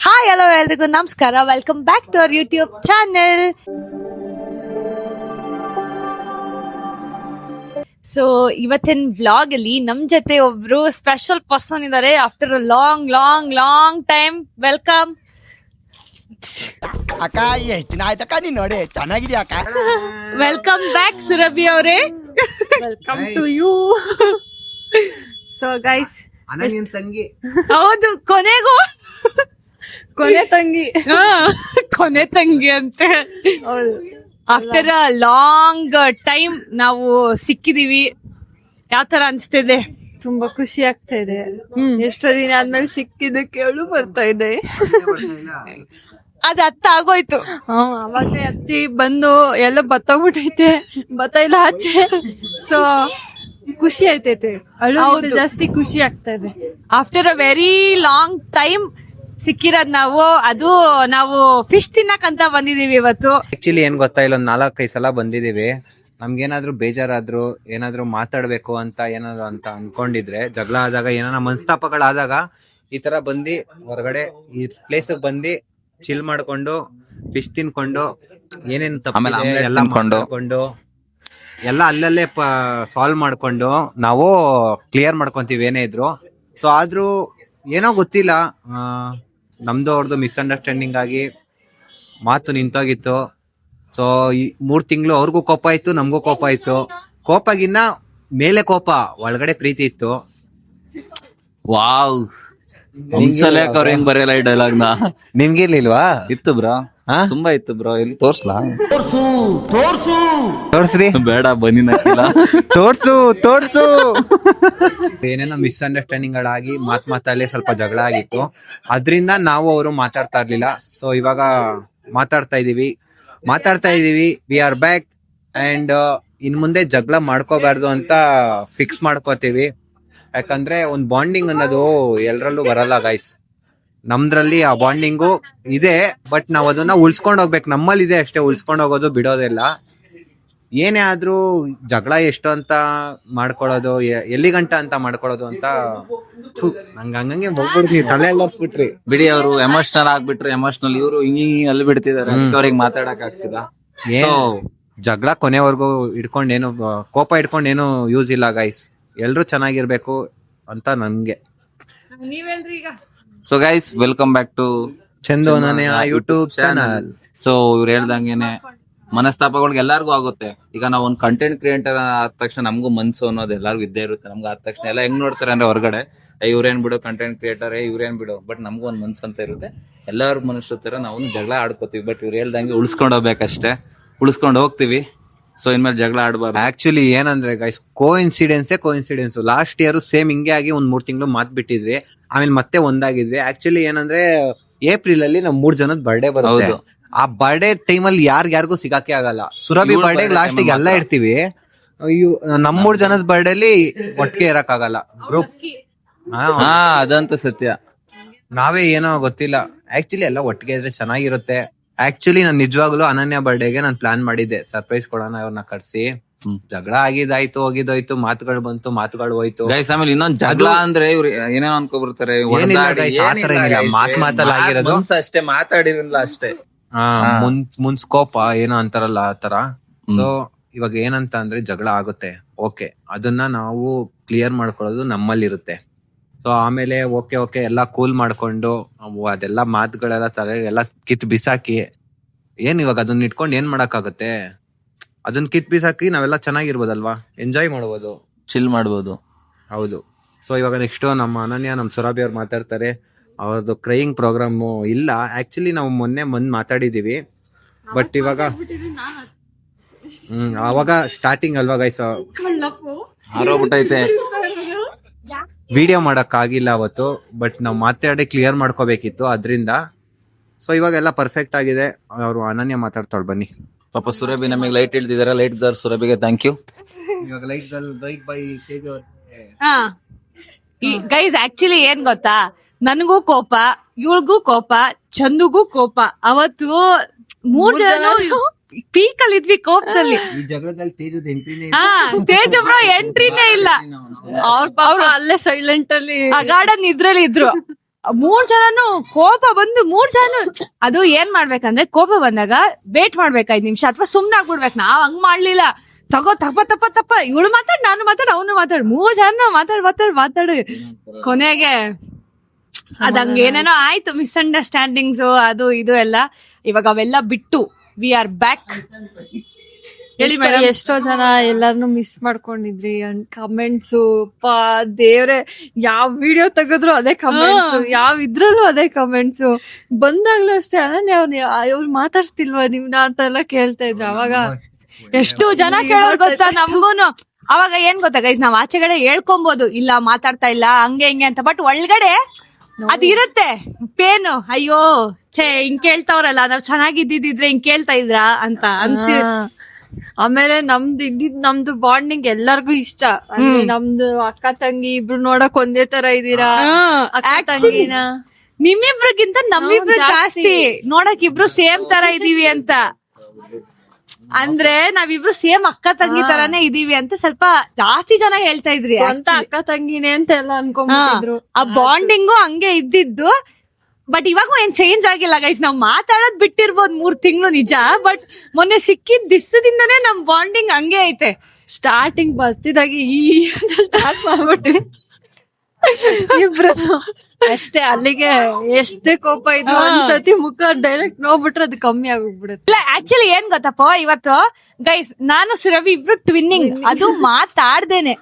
Hi hello ಎಲ್ರಿಗೂ ನಮಸ್ಕಾರ. Welcome back to our YouTube channel. So ಇವತ್ತಿನ ವ್ಲಾಗ್ ಅಲ್ಲಿ ನಮ್ ಜೊತೆ ಒಬ್ರು ಸ್ಪೆಷಲ್ ಪರ್ಸನ್ ಇದಾರೆ. After long long long time welcome. ಅಕ್ಕ ಎಷ್ಟ್ ದಿನ ಆಯ್ತಕ್ಕ ನೀನ್ ನೋಡಿ ಚೆನ್ನಾಗಿದ್ಯಾ ಅಕ್ಕ. ವೆಲ್ಕಮ್ ಬ್ಯಾಕ್ ಸುರಭಿ ಅವರೇ. Welcome to you. So guys, ತಂಗಿ ಹೌದು, ಕೊನೆಗೂ ಕೊನೆ ತಂಗಿ. ಕೊನೆ ತಂಗಿ ಅಂತೆ. ಹೌದು, ಆಫ್ಟರ್ ಅ ಲಾಂಗ್ ಟೈಮ್ ನಾವು ಸಿಕ್ಕಿದೀವಿ. ಯಾವ ತರ ಅನ್ಸ್ತಿದೆ? ತುಂಬಾ ಖುಷಿ ಆಗ್ತಾ ಇದೆ. ಎಷ್ಟೋ ದಿನ ಆದ್ಮೇಲೆ ಸಿಕ್ಕಿದ್ದಕ್ಕೆ ಅವಳು ಬರ್ತಾ ಇದೆ. ಅದ್ ಅರ್ಥ ಆಗೋಯ್ತು. ಅವಾಗಲೇ ಹತ್ತಿ ಬಂದು ಎಲ್ಲ ಬತ್ತೋಗ್ಬಿಟ್ಟೈತೆ, ಬತ್ತ ಇಲ್ಲ ಆಚೆ. ಸೊ ಖುಷಿ ಆಯ್ತೈತೆ, ಅಳು ಜಾಸ್ತಿ ಖುಷಿ ಆಗ್ತಾ ಇದೆ. After a very long time ಸಿಕ್ಕಿರೋದ್ ನಾವು. ಅದು ನಾವು ಫಿಶ್ ತಿನ್ನಕಂತ ಬಂದಿದೀವಿ ಇವತ್ತು. ಆಕ್ಚುಲಿ ಏನ್ ಗೊತ್ತಾ, ಇಲ್ಲೊಂದ್ 4-5 ಸಲ ಬಂದಿದೀವಿ. ನಮ್ಗೇನಾದ್ರೂ ಬೇಜಾರಾದ್ರು, ಏನಾದ್ರೂ ಮಾತಾಡ್ಬೇಕು ಅಂತ ಏನಾದ್ರು ಅಂತ ಅನ್ಕೊಂಡಿದ್ರೆ, ಜಗಳ ಆದಾಗ, ಏನಾರ ಮನಸ್ತಾಪಗಳಾದಾಗ ಈ ತರ ಬಂದು ಹೊರಗಡೆ ಈ ಪ್ಲೇಸ್ ಬಂದು ಚಿಲ್ ಮಾಡ್ಕೊಂಡು ಫಿಶ್ ತಿನ್ಕೊಂಡು ಏನೇನ್ ತಪ್ಪಿದೆ ಎಲ್ಲ ಮಾಡ್ಕೊಂಡು ಎಲ್ಲ ಅಲ್ಲಲ್ಲೇ ಸಾಲ್ವ್ ಮಾಡ್ಕೊಂಡು ನಾವು ಕ್ಲಿಯರ್ ಮಾಡ್ಕೊಂತೀವಿ ಏನೇ ಇದ್ರು. ಸೊ ಆದ್ರೂ ಏನೋ ಗೊತ್ತಿಲ್ಲ, ನಮ್ದು ಅವ್ರದ್ದು ಮಿಸ್ಅಂಡರ್ಸ್ಟ್ಯಾಂಡಿಂಗ್ ಆಗಿ ಮಾತು ನಿಂತೋಗಿತ್ತು. ಸೊ ಈ 3 ತಿಂಗಳು ಅವ್ರಿಗೂ ಕೋಪ ಆಯ್ತು, ನಮಗೂ ಕೋಪ ಆಯ್ತು. ಕೋಪಗಿನ್ನ ಮೇಲೆ ಕೋಪ, ಒಳಗಡೆ ಪ್ರೀತಿ ಇತ್ತು. ವಾವ್, ಹಂಸಲೇಖ ಅವ್ರ ಹೆಂಗ್ ಬರೆಯಲ್ಲ ಈ ಡೈಲಾಗ್ ನ. ನಿಮ್ಗಿರ್ಲಿಲ್ವಾ? ಇತ್ತು ಬ್ರೋ, ತುಂಬಾ ಇತ್ತು ಬ್ರೋ. ಇಲ್ಲಿ ತೋರ್ಸ್ಲಾ? ತೋರ್ಸ್ರಿ. ಬೇಡ, ಬನ್ನಿ ನಕ್ಕಿಲ್ಲ. ತೋರ್ಸು. ಏನೇನೋ ಮಿಸ್ಅಂಡರ್ಸ್ಟ್ಯಾಂಡಿಂಗ್ ಗಳಾಗಿ ಮಾತಲ್ಲೇ ಸ್ವಲ್ಪ ಜಗಳ ಆಗಿತ್ತು. ಅದ್ರಿಂದ ನಾವು ಅವರು ಮಾತಾಡ್ತಾ ಇರ್ಲಿಲ್ಲ. ಸೊ ಇವಾಗ ಮಾತಾಡ್ತಾ ಇದೀವಿ. V are back and in ಮುಂದೆ ಜಗಳ ಮಾಡ್ಕೋಬಾರ್ದು ಅಂತ ಫಿಕ್ಸ್ ಮಾಡ್ಕೋತೀವಿ. ಯಾಕಂದ್ರೆ ಒಂದ್ ಬಾಂಡಿಂಗ್ ಅನ್ನೋದು ಎಲ್ರಲ್ಲೂ ಬರಲ್ಲ ಗೈಸ್. ನಮ್ದ್ರಲ್ಲಿ ಆ ಬಾಂಡಿಂಗು ಇದೆ, ಬಟ್ ನಾವ್ ಅದನ್ನ ಉಳ್ಸ್ಕೊಂಡ್ ಹೋಗ್ಬೇಕು. ನಮ್ಮಲ್ಲಿ ಇದೆ ಅಷ್ಟೇ, ಉಳ್ಸ್ಕೊಂಡ್ ಹೋಗೋದು ಬಿಡೋದಿಲ್ಲ. ಏನೇ ಆದ್ರೂ ಜಗಳ ಎಷ್ಟು ಅಂತ ಮಾಡ್ಕೊಳ್ಳೋದು, ಎಲ್ಲಿಗಂಟ ಅಂತ ಮಾಡ್ಕೊಳ್ಳೋದು ಅಂತ ನಂಗೆ ಹಂಗಂಗೆ ಹೋಗ್ಬಿಡ್ತೀವಿ, ತಲೆ ಎಲ್ಲಾರ್ಸ್ಬಿಟ್ರಿ. ಬಿಡಿ, ಅವರು ಎಮೋಷನಲ್ ಆಗ್ಬಿಟ್ರು. ಎಮೋಷನಲ್ ಇವರು ಹಿಂಗ್ ಅಲ್ಲಿ ಬಿಡ್ತಿದಾರೆ, ಅವ್ರಿಗೆ ಮಾತಾಡಕ್ ಆಗ್ತಿಲ್ಲ. ಸೊ ಜಗಳ ಕೊನೆವರೆಗೂ ಇಟ್ಕೊಂಡೇನು, ಕೋಪ ಇಟ್ಕೊಂಡೇನು ಯೂಸ್ ಇಲ್ಲ ಗೈಸ್. ಎಲ್ರು ಚೆನ್ನಾಗಿರ್ಬೇಕು ಅಂತ ನನ್ಗೆ. ನೀವೆಲ್ರಿ ಈಗ so guys, welcome back to Chandu ನನ್ನ ಯೂಟ್ಯೂಬ್ ಚಾನಲ್. ಸೊ ಇವ್ರು ಹೇಳ್ದಂಗೆನೆ ಮನಸ್ತಾಪಗಳಿಗೆ ಎಲ್ಲಾರ್ಗು ಆಗುತ್ತೆ. ಈಗ ನಾವ್ ಒಂದ್ ಕಂಟೆಂಟ್ ಕ್ರಿಯೇಟರ್ ಆದ ತಕ್ಷಣ ನಮಗೂ ಮನ್ಸು ಅನ್ನೋದು ಎಲ್ಲಾರ್ಗು ಇದ್ದೇ ಇರುತ್ತೆ. ನಮ್ಗೆ ಆದ ತಕ್ಷಣ ಎಲ್ಲ ಹೆಂಗ್ ನೋಡ್ತಾರೆ ಅಂದ್ರೆ ಹೊರಗಡೆ, ಇವ್ರೇನ್ ಬಿಡು ಕಂಟೆಂಟ್ ಕ್ರಿಯೇಟರ್, ಇವ್ರೇನ್ ಬಿಡು. ಬಟ್ ನಮಗೂ ಒಂದ್ ಮನ್ಸು ಅಂತ ಇರುತ್ತೆ. ಎಲ್ಲಾರು ಮನುಷ್ಯರ ತರ ನಾವು ಜಗಳ ಆಡ್ಕೋತೀವಿ. ಬಟ್ ಇವ್ರು ಹೇಳ್ದಂಗೆ ಉಳಿಸ್ಕೊಂಡ್ ಹೋಗ್ಬೇಕಷ್ಟೇ, ಉಳಿಸ್ಕೊಂಡ್ ಹೋಗ್ತಿವಿ. ಸೊ ಇನ್ಮೇಲೆ ಜಗಳ ಆಡ್ಬಾರ್ದು. ಆಕ್ಚುಲಿ ಏನಂದ್ರೆ guys, coincidence. Last year same ಹಿಂಗೆ ಆಗಿ ಒಂದ್ 3 ತಿಂಗಳು ಮಾತ್ ಬಿಟ್ಟಿದ್ವಿ, ಆಮೇಲೆ ಮತ್ತೆ ಒಂದಾಗಿದ್ವಿ. ಆಕ್ಚುಲಿ ಏನಂದ್ರೆ ಏಪ್ರಿಲ್ ಅಲ್ಲಿ ನಮ್ 3 ಜನದ ಬರ್ಡೇ ಬರುತ್ತೆ. ಆ ಬರ್ಡೇ ಟೈಮ್ ಅಲ್ಲಿ ಯಾರಿಗೂ ಸಿಗಾಕೆ ಆಗಲ್ಲ. ಸುರಭಿ ಬರ್ಡೇ ಲಾಸ್ಟ್ ಎಲ್ಲ ಇರ್ತೀವಿ. ನಮ್ 3 ಜನದ ಬರ್ಡೇ ಅಲ್ಲಿ ಒಟ್ಟಿಗೆ ಇರಕ್ ಆಗಲ್ಲ. ಗ್ರೂಪ್ ಅದಂತ ಸತ್ಯ. ನಾವೇ ಏನೋ ಗೊತ್ತಿಲ್ಲ. ಆಕ್ಚುಲಿ ಎಲ್ಲ ಒಟ್ಟಿಗೆ ಇದ್ರೆ ಚೆನ್ನಾಗಿರುತ್ತೆ. ಆಕ್ಚುಲಿ ನಾನು ನಿಜವಾಗ್ಲೂ ಅನನ್ಯ ಬರ್ಡೇಗೆ ನಾನು ಪ್ಲಾನ್ ಮಾಡಿದ್ದೆ, ಸರ್ಪ್ರೈಸ್ ಕೊಡೋಣ ಅವ್ರನ್ನ ಕರ್ಸಿ. ಜಗಳ ಆಗಿದ್ದಾಯ್ತು, ಹೋಗಿದ್ದಾಯ್ತು, ಮಾತುಗಳು ಬಂತು, ಮಾತುಗಳು ಹೋಯ್ತು ಗೈಸ್. ಆಮೇಲೆ ಇನ್ನೊಂದ್ ಜಗಳ ಅಂದ್ರೆ ಇವ್ರು ಏನೇನೋ ಅನ್ಕೋಬಿಡ್ತಾರೆ. ಮಾತಲ್ಲಿ ಆಗಿರೋದು ಅಷ್ಟೇ, ಮಾತಾಡಿರಲ್ಲ ಅಷ್ಟೇ. ಮುನ್ಸ್ ಕೋಪ ಏನೋ ಅಂತಾರಲ್ಲ ಆ ತರ. ಸೊ ಇವಾಗ ಏನಂತ ಅಂದ್ರೆ ಜಗಳ ಆಗುತ್ತೆ, ಓಕೆ, ಅದನ್ನ ನಾವು ಕ್ಲಿಯರ್ ಮಾಡ್ಕೊಳ್ಳೋದು ನಮ್ಮಲ್ಲಿರುತ್ತೆ. ಸೊ ಆಮೇಲೆ ಓಕೆ ಎಲ್ಲ ಕೂಲ್ ಮಾಡ್ಕೊಂಡು ಅದೆಲ್ಲ ಮಾತುಗಳೆಲ್ಲ ತಲೆ ಎಲ್ಲ ಕಿತ್ ಬಿಸಾಕಿ, ಏನ್ ಇವಾಗ ಅದನ್ನ ಇಟ್ಕೊಂಡು ಏನ್ ಮಾಡಕ್ಕಾಗತ್ತೆ? ಅದನ್ನ ಕಿತ್ ಬಿಸಾಕಿ ನಾವೆಲ್ಲ ಚೆನ್ನಾಗಿರ್ಬೋದಲ್ವಾ, ಎಂಜಾಯ್ ಮಾಡ್ಬೋದು, ಚಿಲ್ ಮಾಡ್ಬೋದು. ಹೌದು. ಸೊ ಇವಾಗ ನೆಕ್ಸ್ಟ್ ನಮ್ಮ ಅನನ್ಯ, ನಮ್ಮ ಸುರಭಿ ಅವ್ರು ಮಾತಾಡ್ತಾರೆ. ಅವ್ರದ್ದು ಕ್ರೈಯಿಂಗ್ ಪ್ರೋಗ್ರಾಮ್ ಇಲ್ಲ. ಆಕ್ಚುಲಿ ನಾವು ಮೊನ್ನೆ ಮಾತಾಡಿದೀವಿ, ಬಟ್ ಇವಾಗ ಅವಾಗ ಸ್ಟಾರ್ಟಿಂಗ್ ಅಲ್ವಾ ಗೈಸ್, ಆರೋಗ್ಬಿಟ್ಟೈತೆ. ವಿಡಿಯೋ ಮಾಡಕ್ ಆಗಿಲ್ಲ ಅವತ್ತು, ಬಟ್ ನಾವು ಮಾತಾಡಿ ಕ್ಲಿಯರ್ ಮಾಡ್ಕೋಬೇಕಿತ್ತು ಅದ್ರಿಂದ. ಸೊ ಇವಾಗೆಲ್ಲ ಪರ್ಫೆಕ್ಟ್ ಆಗಿದೆ. ಅವ್ರು ಅನನ್ಯ ಮಾತಾಡ್ತಾಳೆ, ಬನ್ನಿ. ಪಾಪ ಸುರಭಿ ನಮಗೆ ಲೈಟ್ ಇಳ್ದಿದಾರೆ. ಲೈಟ್ ಗರ್ ಸುರಭಿಗೆ ಥ್ಯಾಂಕ್ ಯು. ಇವಾಗ ಲೈಟ್ ಬೈ ಗೈಸ್, ಆಕ್ಚುಲಿ ಏನ್ ಗೊತ್ತಾ, ನನ್ಗೂ ಕೋಪ, ಇವಳಿಗೂ ಕೋಪ, ಚಂದುಗೂ ಕೋಪ. ಅವತ್ತು 3 ಜನ ಪೀಕ್ ಅಲ್ಲಿ ಇದ್ವಿ ಕೋಪದಲ್ಲಿ. ಈ ಜಗಳದಲ್ಲಿ ತೇಜದ ಎಂಟ್ರಿನೇ ತೇಜ ಬ್ರೋ ಎಂಟ್ರಿನೇ ಇಲ್ಲ. ಅವ್ರು ಅಲ್ಲೇ ಸೈಲೆಂಟ್ ಅಲ್ಲಿ ಅಗಾಡ ನಿದ್ರಲ್ಲಿ ಇದ್ರು. ಮೂರ್ ಜನನು ಕೋಪ ಬಂದು ಮೂರ್ ಜನ ಅದು ಏನ್ ಮಾಡ್ಬೇಕಂದ್ರೆ ಕೋಪ ಬಂದಾಗ ವೇಟ್ ಮಾಡ್ಬೇಕು 5 ನಿಮಿಷ ಅಥವಾ ಸುಮ್ನೆ ಆಗ್ಬಿಡ್ಬೇಕು. ನಾವ್ ಹಂಗ್ ಮಾಡ್ಲಿಲ್ಲ. ತಪ್ಪ ಇವಳು ಮಾತಾಡ್ ನಾನು ಮಾತಾಡ್ ಅವನು ಮಾತಾಡ್ 3 ಜನ ಮಾತಾಡು ಕೊನೆಗೆ ಅದ್ ಹಂಗ ಏನೇನೋ ಆಯ್ತು, ಮಿಸ್ಅಂಡರ್ಸ್ಟ್ಯಾಂಡಿಂಗ್ಸ್ ಅದು ಇದು ಎಲ್ಲ. ಇವಾಗ ಅವೆಲ್ಲ ಬಿಟ್ಟು ವಿ ಆರ್ ಬ್ಯಾಕ್. ಹೇಳಿ ಮೇಡಮ್. ಎಷ್ಟೋ ಜನ ಎಲ್ಲಾರ್ನು ಮಿಸ್ ಮಾಡ್ಕೊಂಡಿದ್ರಿ. ಕಮೆಂಟ್ಸ್ ದೇವ್ರೆ, ಯಾವ ವಿಡಿಯೋ ತೆಗೆದ್ರು ಅದೇ ಕಮೆಂಟ್ಸ್, ಯಾವ ಇದ್ರಲ್ಲೂ ಅದೇ ಕಮೆಂಟ್ಸ್. ಬಂದಾಗ್ಲೂ ಅಷ್ಟೇ ಅವ್ರು ಮಾತಾಡ್ಸ್ತಿಲ್ವಾ ನಿಮ್ನ ಅಂತ ಎಲ್ಲ ಕೇಳ್ತಾ ಇದ್ರು. ಅವಾಗ ಎಷ್ಟು ಜನ ಕೇಳೋರ್ ಗೊತ್ತಾ ನಮ್ಗೂನು. ಅವಾಗ ಏನ್ ಗೊತ್ತಾ ಗೈಸ್, ನಾವ್ ಆಚೆಗಡೆ ಹೇಳ್ಕೊಬಹುದು ಇಲ್ಲ ಮಾತಾಡ್ತಾ ಇಲ್ಲ ಹಂಗೆ ಹಿಂಗೆ ಅಂತ, ಬಟ್ ಒಳಗಡೆ ಅದಿರತ್ತೆ ಪೇನು. ಅಯ್ಯೋ ಹಿಂಗ್ ಕೇಳ್ತಾವ್ರಲ್ಲ, ನಾವ್ ಚೆನ್ನಾಗಿದ್ದಿದ್ರೆ ಹಿಂಗ್ ಕೇಳ್ತಾ ಇದ್ರಾ ಅಂತ ಅನ್ಸಿ. ಆಮೇಲೆ ನಮ್ದು ಬಾಂಡಿಂಗ್ ಎಲ್ಲರಿಗೂ ಇಷ್ಟ. ಅಂದ್ರೆ ನಮ್ದು ಅಕ್ಕ ತಂಗಿ ಇಬ್ರು ನೋಡಕ್ ಒಂದೇ ತರ ಇದೀರಾ. ಅಕ್ಕ ತಂಗಿನ ನಿಮ್ಮಿಬ್ರಿಗಿಂತ ನಮ್ಮಿಬ್ರು ಜಾಸ್ತಿ ನೋಡಕ್ ಇಬ್ರು ಸೇಮ್ ತರ ಇದೀವಿ ಅಂತ. ಅಂದ್ರೆ ನಾವಿಬ್ರು ಸೇಮ್ ಅಕ್ಕ ತಂಗಿ ತರಾನೇ ಇದೀವಿ ಅಂತ ಸ್ವಲ್ಪ ಜಾಸ್ತಿ ಜನ ಹೇಳ್ತಾ ಇದ್ರಿ. ಅಂತ ಅಕ್ಕ ತಂಗಿನೇ ಅಂತ ಎಲ್ಲ ಅನ್ಕೊಂಡ್ಬಿಟ್ಟಿದ್ರು. ಆ ಬಾಂಡಿಂಗು ಹಂಗೆ ಇದ್ದಿದ್ದು. ಬಟ್ ಇವಾಗ ಏನ್ ಚೇಂಜ್ ಆಗಿಲ್ಲ ಗೈಸ್. ನಾವ್ ಮಾತಾಡೋದ್ ಬಿಟ್ಟಿರ್ಬೋದು 3 ತಿಂಗಳು ನಿಜ, ಬಟ್ ಮೊನ್ನೆ ಸಿಕ್ಕಿದ ದಿವಸದಿಂದನೇ ನಮ್ ಬಾಂಡಿಂಗ್ ಹಂಗೆ ಐತೆ. ಸ್ಟಾರ್ಟಿಂಗ್ ಬರ್ತಿದಾಗಿ ಅಂತ ಸ್ಟಾರ್ಟ್ ಮಾಡ್ಬಿಟ್ವಿ ಇಬ್ರು ಅಷ್ಟೇ. ಅಲ್ಲಿಗೆ ಎಷ್ಟೇ ಕೋಪ ಇದ್ರು ಒಂದ್ಸತಿ ಮುಖ ಡೈರೆಕ್ಟ್ ನೋಡ್ಬಿಟ್ರೆ ಅದು ಕಮ್ಮಿ ಆಗೋಗ್ಬಿಡುತ್ತೆ. ಇಲ್ಲ ಆಕ್ಚುಲಿ ಏನ್ ಗೊತ್ತಪ್ಪ, ಇವತ್ತು ಗೈಸ್ ನಾನು ಸುರಭಿ ಇಬ್ರು ಟ್ವಿನ್ನಿಂಗ್, ಅದು ಮಾತಾಡ್ದೇನೆ.